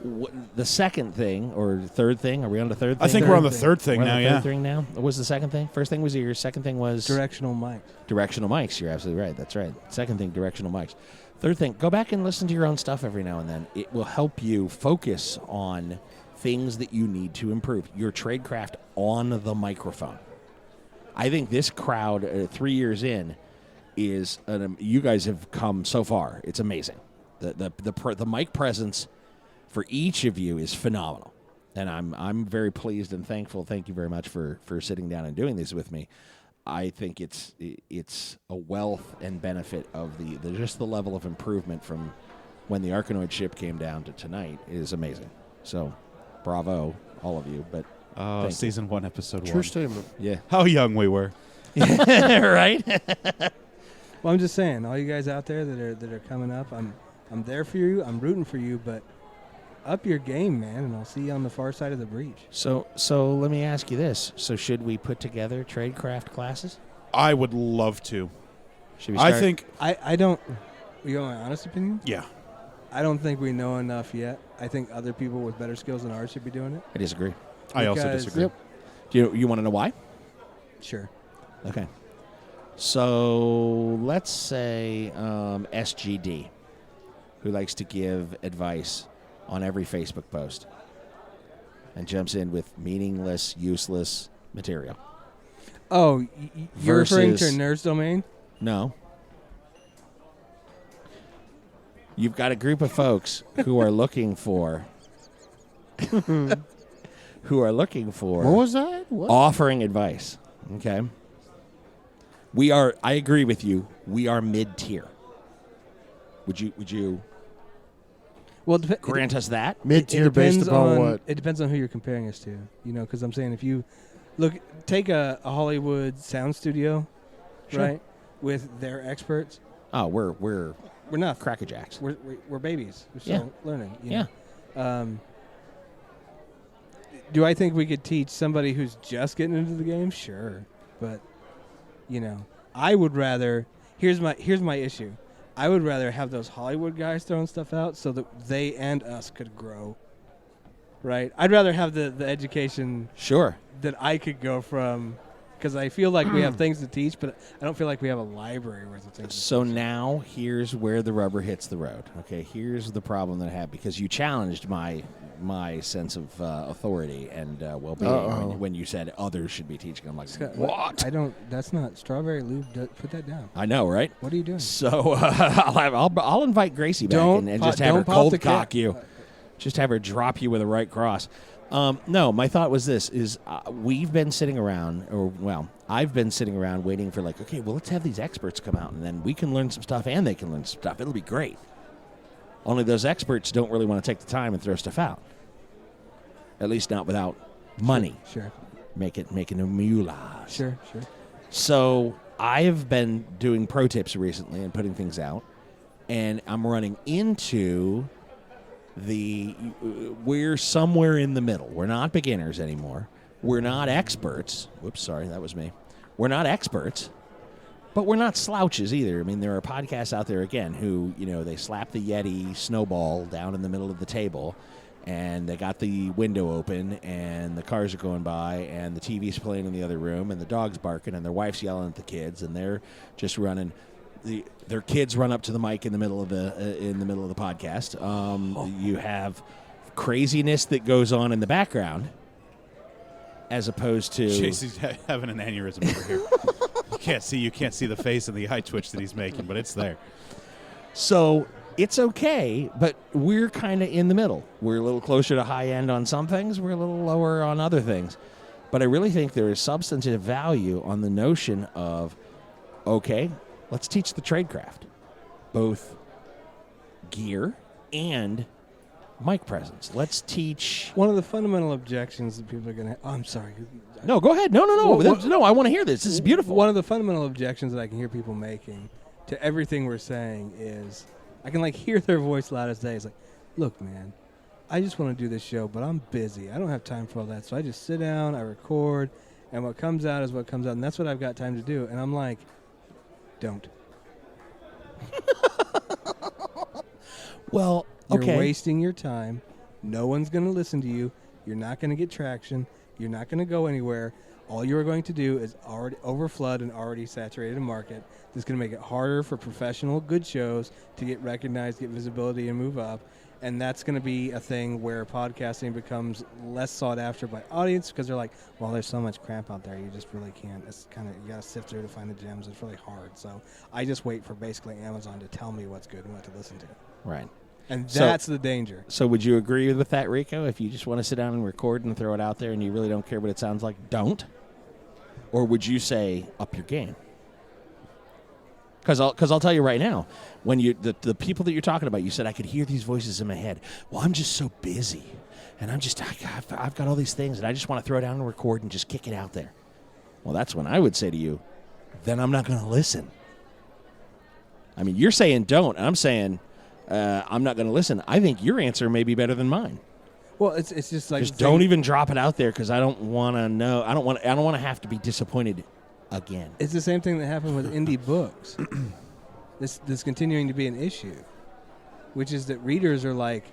the second thing, or third thing, are we on the third thing? I think Third we're on the thing. third thing We're on now, the yeah. third thing now? What was the second thing? First thing was ears. Second thing was Directional mics. directional mics. You're absolutely right. That's right. Second thing, directional mics. Third thing, go back and listen to your own stuff every now and then. It will help you focus on things that you need to improve. Your tradecraft on the microphone. I think this crowd, 3 years in, is you guys have come so far. It's amazing. The mic presence for each of you is phenomenal, and I'm very pleased and thankful. Thank you very much for sitting down and doing this with me. I think it's a wealth and benefit of the just the level of improvement from when the Arkanoid ship came down to tonight is amazing. So, bravo, all of you. But thank you. Season 1, episode True 1. statement. Yeah, How young we were. right. Well, I'm just saying, all you guys out there that are coming up, I'm there for you. I'm rooting for you, but up your game, man, and I'll see you on the far side of the breach. So let me ask you this: so should we put together tradecraft classes? I would love to. Should we? I Start? think, I don't. You want my honest opinion? yeah. I don't think we know enough yet. I think other people with better skills than ours should be doing it. I disagree. I also Because- disagree. Yep. Do you want to know why? Sure. Okay. So let's say SGD, who likes to give advice on every Facebook post and jumps in with meaningless, useless material. Oh, you're referring to Versus- Nerd's Domain? No. You've got a group of folks who are looking for What was that? What? offering advice. Okay. I agree with you. We are mid-tier. Would you Well, grant us that? Mid-tier based depends upon on what? it depends on who you're comparing us to. You know, because I'm saying if you take a Hollywood sound studio, Sure. right, with their experts, Oh, we're we're not crackerjacks. we're babies. We're Yeah. still learning. You Yeah. know? Do I think we could teach somebody who's just getting into the game? Sure, but you know, I would rather. Here's my issue. I would rather have those Hollywood guys throwing stuff out so that they and us could grow. Right? I'd rather have the education Sure. that I could go from, because I feel like we have things to teach, but I don't feel like we have a library worth of things. So now here's where the rubber hits the road. Okay, here's the problem that I have because you challenged my sense of authority and well-being when you said others should be teaching. I'm like, Scott, what? I don't. That's not strawberry lube. Put that down. I know, right? What are you doing? So I'll invite Gracie back and just have her cold cock you. Just have her drop you with a right cross. No, my thought was this: we've been sitting around, I've been sitting around waiting for okay, well, let's have these experts come out, and then we can learn some stuff, and they can learn some stuff. It'll be great. Only those experts don't really want to take the time and throw stuff out. At least not without money. Sure. Making a moolah. Sure. So I've been doing pro tips recently and putting things out, and I'm running into we're somewhere in the middle. We're not beginners anymore. We're not experts. Whoops, sorry, that was me. We're not experts, but we're not slouches either. I mean, there are podcasts out there, again, who, they slap the Yeti snowball down in the middle of the table, and they got the window open, and the cars are going by, and the TV's playing in the other room, and the dog's barking, and their wife's yelling at the kids, and they're just running. Their kids run up to the mic in the middle of the podcast. You have craziness that goes on in the background, as opposed to Jason's having an aneurysm over here. You can't see the face and the eye twitch that he's making, but it's there. So it's okay, but we're kind of in the middle. We're a little closer to high end on some things. We're a little lower on other things. But I really think there is substantive value on the notion of, okay, let's teach the tradecraft, both gear and mic presence. Let's teach. One of the fundamental objections that people are going to. Oh, I'm sorry. No, go ahead. No. No, I want to hear this. This is beautiful. One of the fundamental objections that I can hear people making to everything we're saying is, I can hear their voice loud as day. It's like, look, man, I just want to do this show, but I'm busy. I don't have time for all that. So I just sit down, I record, and what comes out is what comes out, and that's what I've got time to do. And I'm like, don't. Well, okay. You're wasting your time. No one's going to listen to you. You're not going to get traction. You're not going to go anywhere. All you're going to do is already overflood an already saturated market. That's going to make it harder for professional, good shows to get recognized, get visibility, and move up. And that's going to be a thing where podcasting becomes less sought after by audience because they're like, well, there's so much crap out there. You just really can't. It's kind of, you got to sift through to find the gems. It's really hard. So I just wait for basically Amazon to tell me what's good and what to listen to. Right. And that's the danger. So would you agree with that, Rico? If you just want to sit down and record and throw it out there and you really don't care what it sounds like, don't? Or would you say up your game? Because I'll tell you right now, when the people that you're talking about, you said I could hear these voices in my head. Well, I'm just so busy, and I've got all these things, and I just want to throw down and record and just kick it out there. Well, that's when I would say to you, then I'm not going to listen. I mean, you're saying don't, and I'm saying I'm not going to listen. I think your answer may be better than mine. Well, it's just like just don't even drop it out there because I don't want to know. I don't want to have to be disappointed again. It's the same thing that happened with indie books. This continuing to be an issue, which is that readers are like,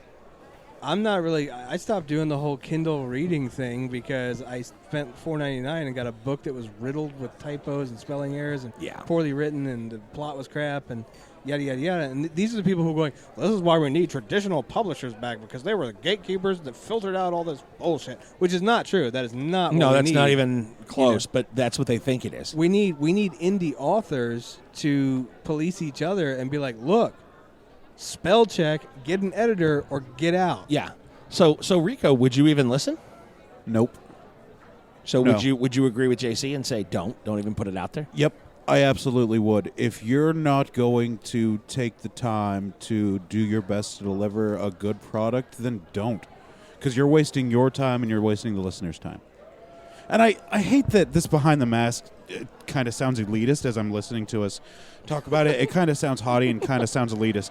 I'm not really. I stopped doing the whole Kindle reading thing because I spent $4.99 and got a book that was riddled with typos and spelling errors and poorly written, and the plot was crap and yada yada yada. And these are the people who are going, well, this is why we need traditional publishers back, because they were the gatekeepers that filtered out all this bullshit, which is not true. That is not. No, what that's we need. not even close. But that's what they think it is. We need indie authors to police each other and be like, look. Spell check, get an editor, or get out. Yeah. So Rico, would you even listen? Nope. So No. would you agree with JC and say don't even put it out there? Yep, I absolutely would. If you're not going to take the time to do your best to deliver a good product, then don't. Because you're wasting your time and you're wasting the listener's time. And I hate that this Behind the Mask kind of sounds elitist as I'm listening to us talk about it. It kind of sounds haughty and kind of sounds elitist.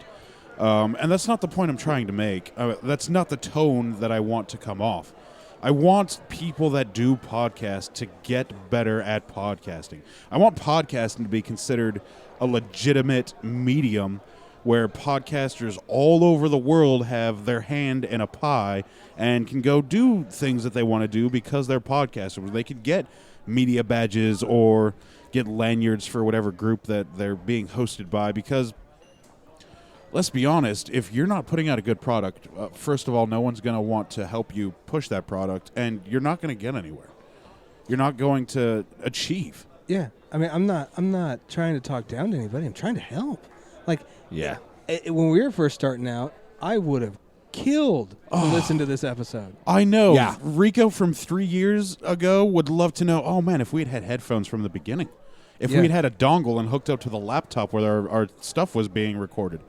And that's not the point I'm trying to make. That's not the tone that I want to come off. I want people that do podcasts to get better at podcasting. I want podcasting to be considered a legitimate medium where podcasters all over the world have their hand in a pie and can go do things that they want to do because they're podcasters. They could get media badges or get lanyards for whatever group that they're being hosted by, because let's be honest, if you're not putting out a good product, first of all, no one's going to want to help you push that product, and you're not going to get anywhere. You're not going to achieve. Yeah. I mean, I'm not trying to talk down to anybody. I'm trying to help. Like, Yeah. When we were first starting out, I would have killed to listen to this episode. I know. Yeah. Rico from 3 years ago would love to know, oh, man, if we had headphones from the beginning. If we'd had a dongle and hooked up to the laptop where our stuff was being recorded.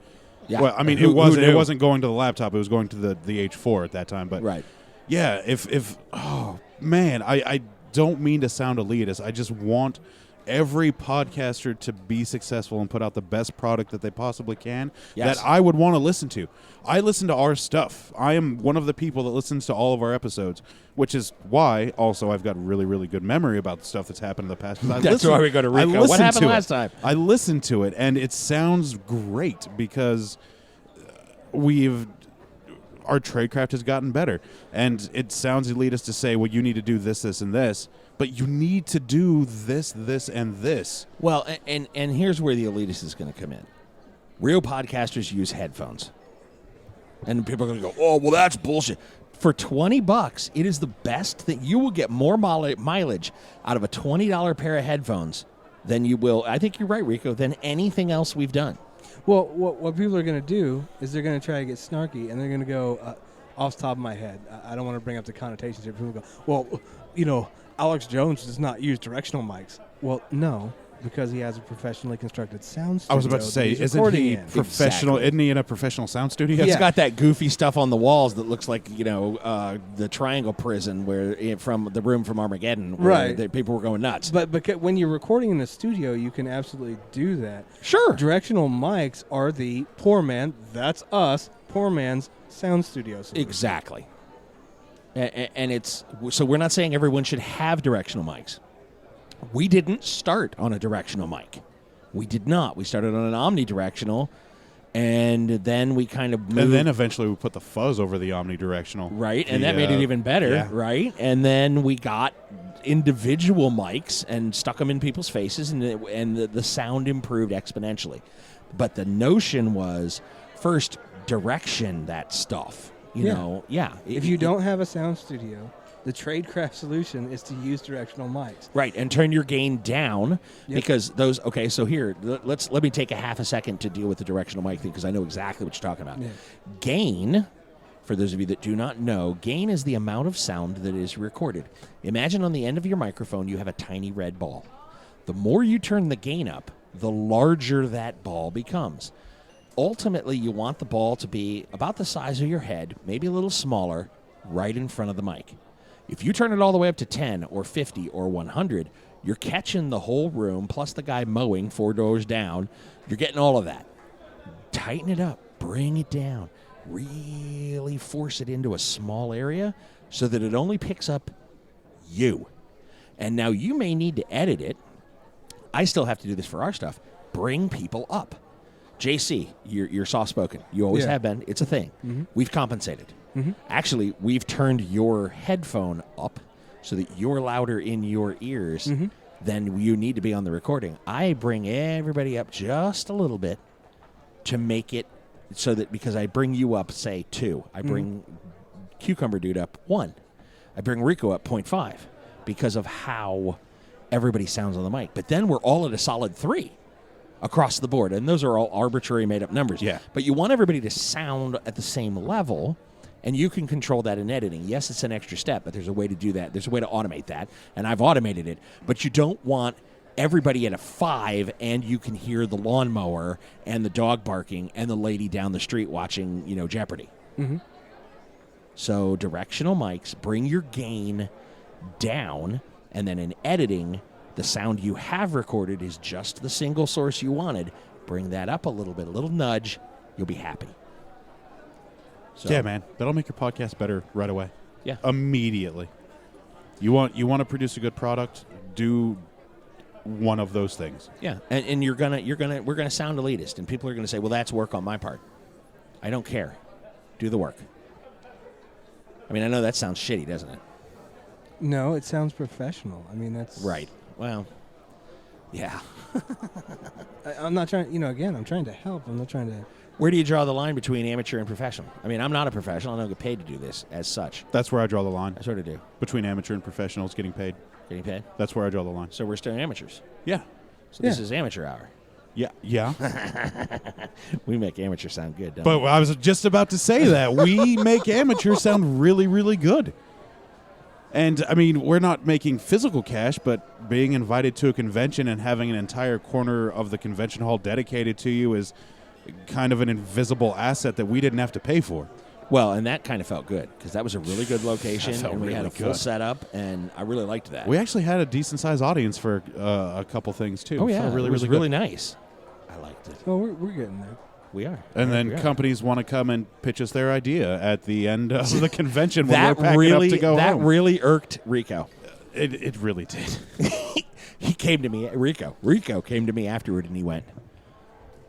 Yeah. Well, I mean, Who it knew? wasn't going to the laptop. It was going to the H4 at that time. But Right. yeah, if oh, man, I don't mean to sound elitist. I just want every podcaster to be successful and put out the best product that they possibly can Yes. that I would want to listen to. I listen to our stuff. I am one of the people that listens to all of our episodes, which is why also I've got really, really good memory about the stuff that's happened in the past. That's why we go to Rico. What happened last time? I listened to it, and it sounds great because our tradecraft has gotten better. And it sounds elitist to say, well, you need to do this, this, and this. But you need to do this, this, and this. Well, and here's where the elitist is going to come in. Real podcasters use headphones. And people are going to go, oh, well, that's bullshit. For $20, it is the best that you will get more mileage out of a $20 pair of headphones than you will, I think you're right, Rico, than anything else we've done. Well, what people are going to do is they're going to try to get snarky, and they're going to go, off the top of my head, I don't want to bring up the connotations here. People go, well, Alex Jones does not use directional mics. Well, no, because he has a professionally constructed sound studio. I was about to say, that he's isn't recording he in. professional? Exactly. Isn't he in a professional sound studio? It's got that goofy stuff on the walls that looks like, the triangle prison from the room from Armageddon, where Right. the people were going nuts. But when you're recording in a studio, you can absolutely do that. Sure. Directional mics are the poor man's sound studio solution. Exactly. And it's so we're not saying everyone should have directional mics. We didn't start on a directional mic. We did not. We started on an omnidirectional, and then we kind of moved. And then eventually we put the fuzz over the omnidirectional. Right, and that made it even better, yeah. right? And then we got individual mics and stuck them in people's faces, and the sound improved exponentially. But the notion was, first, direction that stuff. If you don't have a sound studio, the tradecraft solution is to use directional mics. Right, and turn your gain down because those. Okay, so here, let me take a half a second to deal with the directional mic thing because I know exactly what you're talking about. Yeah. Gain, for those of you that do not know, gain is the amount of sound that is recorded. Imagine on the end of your microphone you have a tiny red ball. The more you turn the gain up, the larger that ball becomes. Ultimately, you want the ball to be about the size of your head, maybe a little smaller, right in front of the mic. If you turn it all the way up to 10 or 50 or 100, you're catching the whole room, plus the guy mowing 4 doors down. You're getting all of that. Tighten it up. Bring it down. Really force it into a small area so that it only picks up you. And now you may need to edit it. I still have to do this for our stuff. Bring people up. JC, you're soft-spoken. You always have been. It's a thing. Mm-hmm. We've compensated. Actually, we've turned your headphone up so that you're louder in your ears than you need to be on the recording. I bring everybody up just a little bit to make it so that, because I bring you up, say, 2. I bring Cucumber Dude up 1. I bring Rico up 0.5 because of how everybody sounds on the mic. But then we're all at a solid 3 across the board, and those are all arbitrary made-up numbers. Yeah. But you want everybody to sound at the same level, and you can control that in editing. Yes, it's an extra step, but there's a way to do that. There's a way to automate that, and I've automated it. But you don't want everybody at a 5, and you can hear the lawnmower and the dog barking and the lady down the street watching, Jeopardy. So directional mics, bring your gain down, and then in editing, the sound you have recorded is just the single source you wanted. Bring that up a little bit, a little nudge. You'll be happy. So, Yeah, man. That'll make your podcast better right away. Yeah. Immediately. You want to produce a good product, do one of those things. Yeah, and we're gonna sound elitist, and people are gonna say, "Well, that's work on my part." I don't care. Do the work. I mean, I know that sounds shitty, doesn't it? No, it sounds professional. I mean, that's Right. Well, yeah. I'm not trying. Again, I'm trying to help. I'm not trying to. Where do you draw the line between amateur and professional? I mean, I'm not a professional. I don't get paid to do this as such. That's where I draw the line. I sort of do. Between amateur and professionals getting paid. Getting paid? That's where I draw the line. So we're still amateurs. Yeah. So this Yeah. is amateur hour. Yeah. Yeah. We make amateur sound good, don't But we? I was just about to say that. We make amateur sound really, really good. And, I mean, we're not making physical cash, but being invited to a convention and having an entire corner of the convention hall dedicated to you is kind of an invisible asset that we didn't have to pay for. Well, and that kind of felt good because that was a really good location, felt and we had really a full good. setup, and I really liked that. We actually had a decent-sized audience for a couple things, too. Oh, yeah. Felt really, it was really really good. nice. I liked it. Well, we're getting there. We are. And We then are. companies want to come and pitch us their idea at the end of the convention when that we're packing really up to go that home. really irked Rico. It really did. He came to me, Rico came to me afterward, and he went,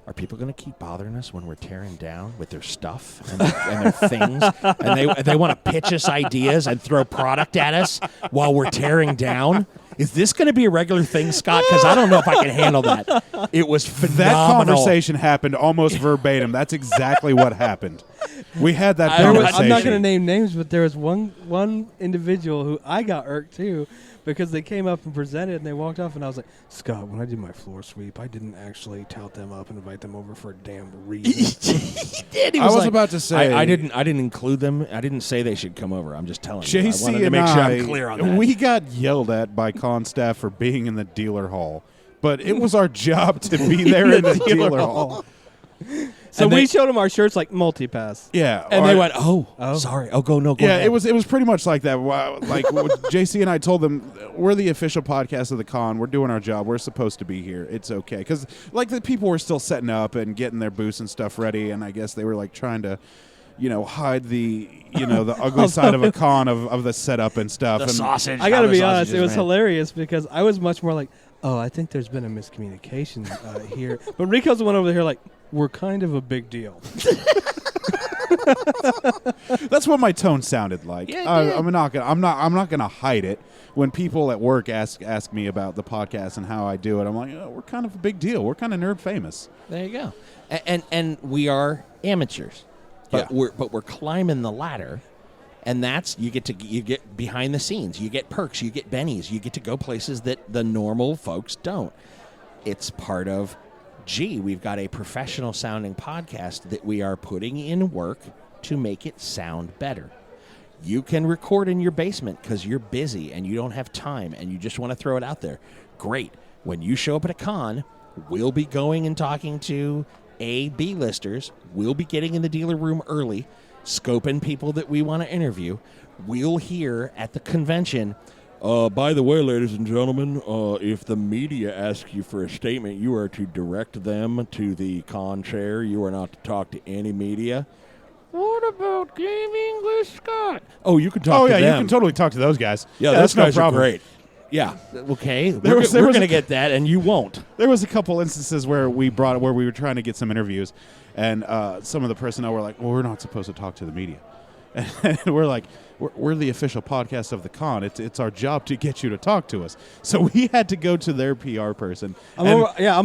"Are people going to keep bothering us when we're tearing down with their stuff and their things? And they want to pitch us ideas and throw product at us while we're tearing down? Is this going to be a regular thing, Scott? Because I don't know if I can handle that." It was phenomenal. That conversation happened almost verbatim. That's exactly what happened. We had that I'm conversation. not going to name names, but there was one individual who I got irked too because they came up and presented and they walked off and I was like, "Scott, when I did my floor sweep, I didn't actually tout them up and invite them over for a damn reason." He did. He I was like, about to say I didn't include them. I didn't say they should come over. I'm just telling you. I JC wanted to and make sure I, I'm clear on that. we got yelled at by con staff for being in the dealer hall, but it was our job to be there in the dealer hall. So And we they- showed them our shirts like multi-pass. Yeah, And they our- went, oh, sorry. Oh, go Yeah, ahead. it was pretty much like that. Like JC and I told them, we're the official podcast of the con. We're doing our job. We're supposed to be here. It's okay, because like the people were still setting up and getting their booths and stuff ready, and I guess they were like trying to, hide the the ugly side of a con of the setup and stuff. The and sausage. I got to how the be sausage honest, is it was made. hilarious because I was much more like, "Oh, I think there's been a miscommunication here." But Rico's the one over here like, "We're kind of a big deal." That's what my tone sounded like. Yeah, it I'm not gonna hide it. When people at work ask me about the podcast and how I do it, I'm like, we're kind of a big deal. We're kind of nerd famous. There you go. And we are amateurs, but Yeah. we're climbing the ladder, and that's you get behind the scenes, you get perks, you get bennies, you get to go places that the normal folks don't. It's part of, we've got a professional sounding podcast that we are putting in work to make it sound better. You can record in your basement because you're busy and you don't have time and you just want to throw it out there. Great. When you show up at a con, we'll be going and talking to B-listers. We'll be getting in the dealer room early, scoping people that we want to interview. We'll hear at the convention, by the way, ladies and gentlemen, if the media asks you for a statement, you are to direct them to the con chair. You are not to talk to any media. What about Gaming with Scott? Oh, you can talk to them. You can totally talk to those guys. Yeah, that's those no guys are problem. great. Yeah, okay. There We're was going a- to get that, and you won't. There was a couple instances where we were trying to get some interviews, and some of the personnel were like, "Well, we're not supposed to talk to the media." And we're like, we're the official podcast of the con. It's our job to get you to talk to us. So we had to go to their PR person. I'm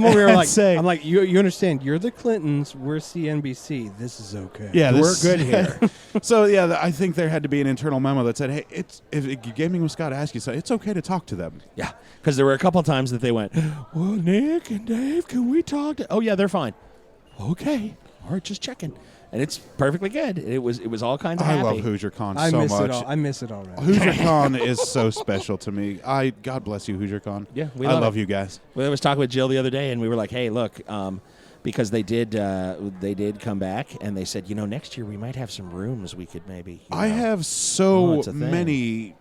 over here like, say, I'm like, you understand? You're the Clintons. We're CNBC. This is okay. Yeah, We're good here. So yeah, I think there had to be an internal memo that said, hey, if Gaming with Scott asks you so, it's okay to talk to them. Yeah, because there were a couple times that they went, well, Nick and Dave, can we talk to? Oh yeah, they're fine. Okay, all right, just checking. And it's perfectly good. It was all kinds of I happy. love Hoosier Con I so miss much. it all. I miss it already. Hoosier Con is so special to me. God bless you, Hoosier Con. Yeah, we I love love it. you guys. Well, I was talking with Jill the other day, and we were like, hey, look, because they did come back, and they said, next year we might have some rooms we could maybe. I have Oh, so it's a thing. many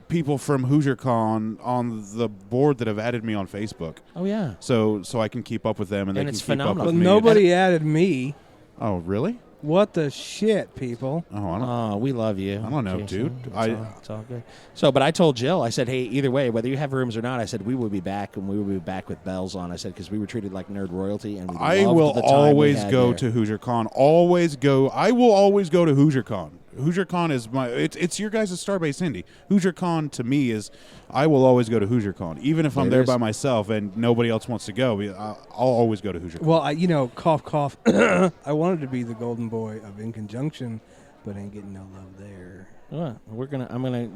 people from Hoosier Con on the board that have added me on Facebook. Oh yeah. So I can keep up with them, and they And can it's keep phenomenal. up But with me. nobody added me. Oh, really? What the shit, people? Oh, I don't. Oh, we love you. I don't know, Jason. dude. It's all good. So, but I told Jill, I said, hey, either way, whether you have rooms or not, I said we will be back, and we will be back with bells on. I said because we were treated like nerd royalty, and we I loved will the time we always had go there. to Hoosier Con. Always go. I will always go to Hoosier Con. Hoosier Con is my. It's your guys' Starbase Indy. Hoosier Con to me is. I will always go to Hoosier Con, even if I'm There there it is. by myself and nobody else wants to go. I'll always go to Hoosier Con. Well, cough, cough. I wanted to be the golden boy of Inconjunction, but ain't getting no love there. Well,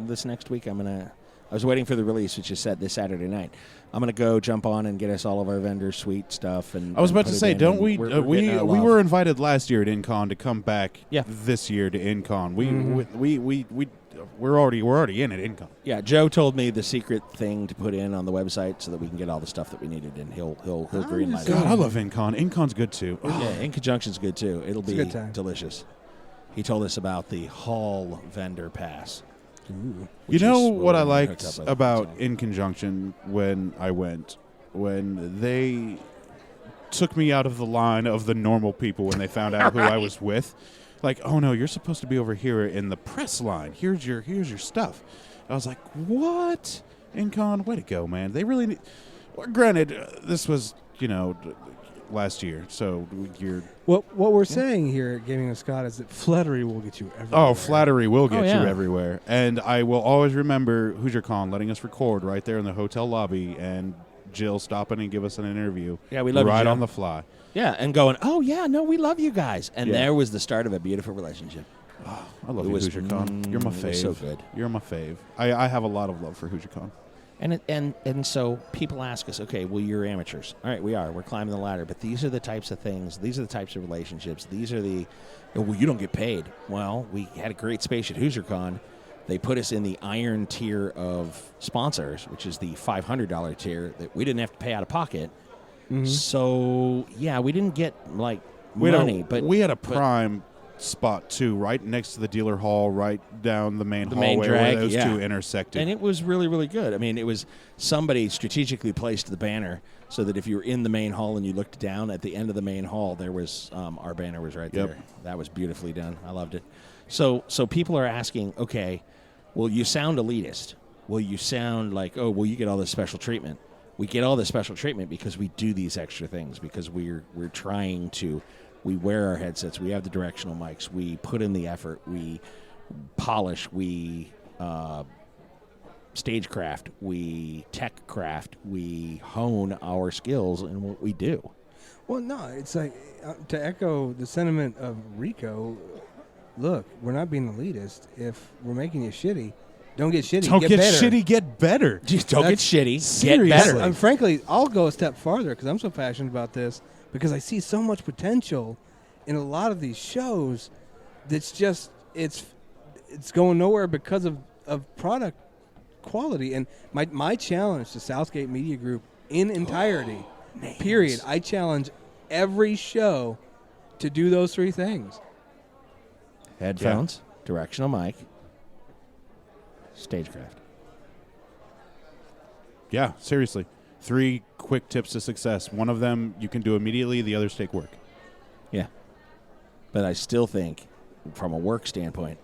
this next week, I was waiting for the release, which is set this Saturday night. I'm going to go jump on and get us all of our vendor suite stuff. And I was and about put to it say, in, don't and we? we're We getting our we love. were invited last year at Incon to come back. Yeah. This year to Incon. We're already in at Incon. Yeah, Joe told me the secret thing to put in on the website so that we can get all the stuff that we needed, and he'll greenlight God, it. I love Incon. Incon's good too. Yeah, Inconjunction's good too. It'll It's a be good time. delicious. He told us about the Hall vendor pass. You which know is what I really liked hooked up with, about so. In Conjunction when I went, when they took me out of the line of the normal people when they found out who I was with. Like, oh no, you're supposed to be over here in the press line. Here's your stuff. I was like, what? Incon, way to go, man. They really need. Well, granted, this was last year, so you're. What we're saying here at Gaming with Scott is that flattery will get you everywhere. Oh, flattery will get yeah. you everywhere. And I will always remember Hoosier Con letting us record right there in the hotel lobby and Jill stopping and give us an interview. Yeah, we love you, right Jill. on the fly. Yeah, and going, oh yeah, no, we love you guys, and Yeah. there was the start of a beautiful relationship. I love It you, was- Hoosier Con. You're my it fave. was so good. You're my fave. I have a lot of love for Hoosier Con. And so people ask us, okay, well, you're amateurs. All right, we are. We're climbing the ladder. But these are the types of things. These are the types of relationships. These are the, well, you don't get paid. Well, we had a great space at HoosierCon. They put us in the iron tier of sponsors, which is the $500 tier that we didn't have to pay out of pocket. Mm-hmm. So, yeah, we didn't get, like, We had money. a, we had a prime spot, too, right next to the dealer hall, right down the main The hallway main drag, where those yeah. two intersected. And it was really, really good. I mean, it was somebody strategically placed the banner so that if you were in the main hall and you looked down at the end of the main hall, there was our banner was right Yep. there. That was beautifully done. I loved it. So people are asking, okay, well, you sound elitist. Well, you sound like, oh, well, you get all this special treatment. We get all this special treatment because we do these extra things, because we're trying to. We wear our headsets. We have the directional mics. We put in the effort. We polish. We stagecraft. We tech craft. We hone our skills in what we do. Well, no, it's like to echo the sentiment of Rico. Look, we're not being elitist. If we're making you shitty, don't get shitty. Don't get better. shitty, get better. Just don't get That's- shitty. seriously. Get better. Frankly, I'll go a step farther because I'm so passionate about this, because I see so much potential in a lot of these shows that's just it's going nowhere because of product quality. And my challenge to Southgate Media Group in entirety, period, I challenge every show to do those three things. Headphones, directional mic, stagecraft. Yeah, seriously. 3 quick tips to success. One of them you can do immediately. The others take work. Yeah. But I still think, from a work standpoint,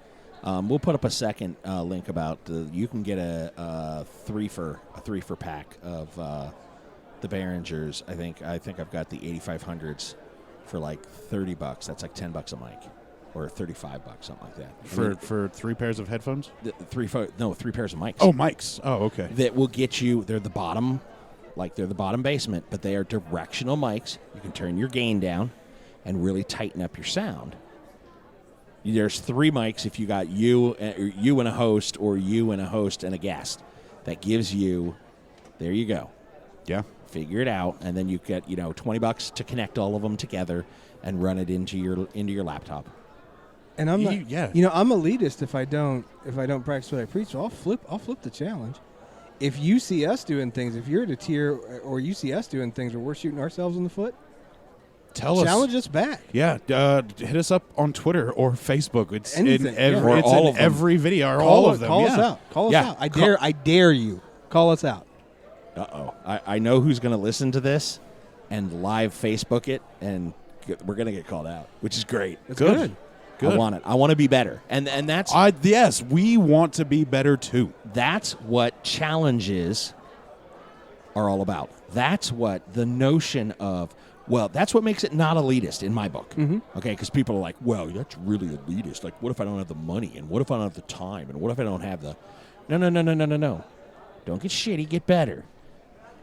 we'll put up a second link about you can get a three for pack of the Behringers. I think I've got the 8500s for like $30. That's like $10 a mic. or $35, something like that. For 3 pairs of headphones? 3 pairs of mics. Oh, mics. Oh, okay. That will get you. They're the bottom basement, but they are directional mics. You can turn your gain down and really tighten up your sound. There's 3 mics if you got you and a host, or you and a host and a guest. That gives you. There you go. Yeah. Figure it out, and then you get $20 to connect all of them together and run it into your laptop. And I'm not, yeah. I'm elitist if I don't practice what I preach. So I'll flip the challenge. If you see us doing things, if you're at a tier or you see us doing things where we're shooting ourselves in the foot, challenge us back. Yeah, hit us up on Twitter or Facebook. It's anything. in every video. Or all of them. Call us out. Call us out. I dare you. Call us out. Uh-oh. I know who's going to listen to this and live Facebook it, and we're going to get called out, which is great. It's good. I want it. I want to be better. And that's... yes, we want to be better, too. That's what challenges are all about. That's what the notion of... Well, that's what makes it not elitist in my book. Mm-hmm. Okay, because people are like, well, that's really elitist. Like, what if I don't have the money? And what if I don't have the time? And what if I don't have the... No. Don't get shitty. Get better.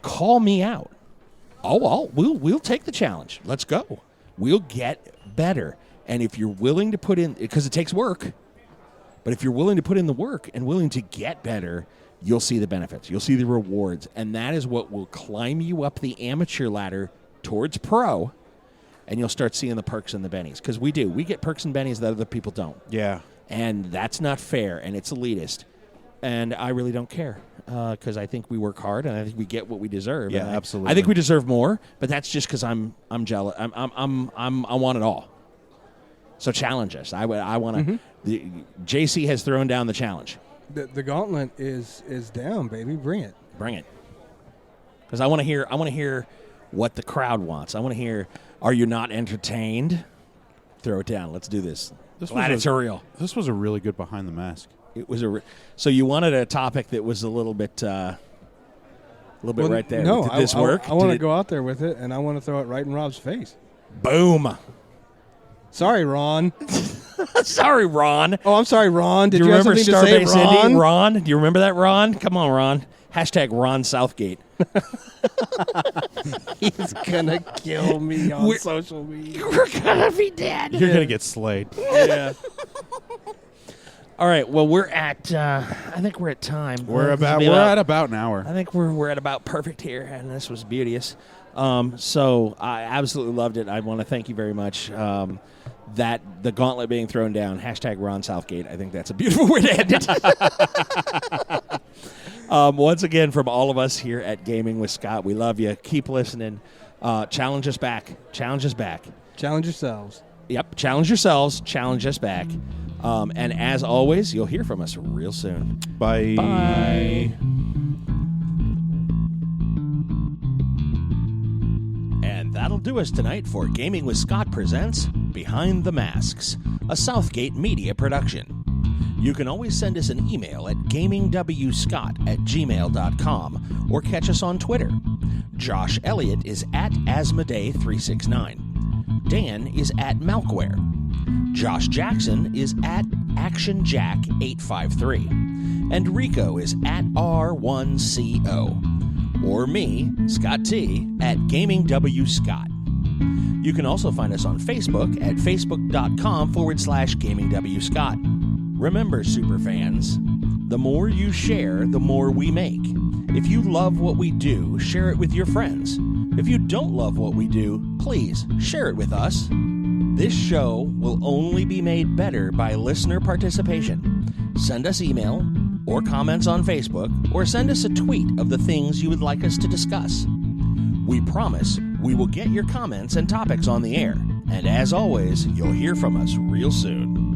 Call me out. We'll take the challenge. Let's go. We'll get better. And if you're willing to put in, because it takes work, but if you're willing to put in the work and willing to get better, you'll see the benefits. You'll see the rewards. And that is what will climb you up the amateur ladder towards pro, and you'll start seeing the perks and the bennies. Because we do. We get perks and bennies that other people don't. Yeah. And that's not fair, and it's elitist. And I really don't care, because I think we work hard, and I think we get what we deserve. Yeah, and absolutely. I think we deserve more, but that's just because I'm jealous. I want it all. So challenge us. I want to. Mm-hmm. JC has thrown down the challenge. The gauntlet is down, baby. Bring it. Bring it. Because I want to hear what the crowd wants. I want to hear. Are you not entertained? Throw it down. Let's do this. Gladiatorial. This was a really good behind the mask. It was so you wanted a topic that was a little bit right there. No, Did this work? I want to go out there with it, and I want to throw it right in Rob's face. Boom. Sorry, Ron. Sorry, Ron. Oh, I'm sorry, Ron. Did you have remember something to say, Starbase Ron? Indy? Ron? Do you remember that, Ron? Come on, Ron. Hashtag Ron Southgate. He's going to kill me on social media. We're going to be dead. You're going to get slayed. Yeah. All right. Well, we're at. I think we're at time. We're at about an hour. I think we're at about perfect here, and this was beauteous. So I absolutely loved it. I want to thank you very much. That the gauntlet being thrown down. Hashtag Ron Southgate. I think that's a beautiful way to end it. Once again, from all of us here at Gaming with Scott, we love you. Keep listening. Challenge us back. Challenge us back. Challenge yourselves. Yep. Challenge yourselves. Challenge us back. And as always, you'll hear from us real soon. Bye. Bye. And that'll do us tonight for Gaming with Scott presents Behind the Masks, a Southgate media production. You can always send us an email at gamingwscott@gmail.com or catch us on Twitter. Josh Elliott is at Asmodee369. Dan is at Malkware. Josh Jackson is at ActionJack853. And Rico is at R1CO. Or me, Scott T, at GamingWScott. You can also find us on Facebook at facebook.com/GamingWScott. Remember, superfans, the more you share, the more we make. If you love what we do, share it with your friends. If you don't love what we do, please share it with us. This show will only be made better by listener participation. Send us email or comments on Facebook, or send us a tweet of the things you would like us to discuss. We promise we will get your comments and topics on the air. And as always, you'll hear from us real soon.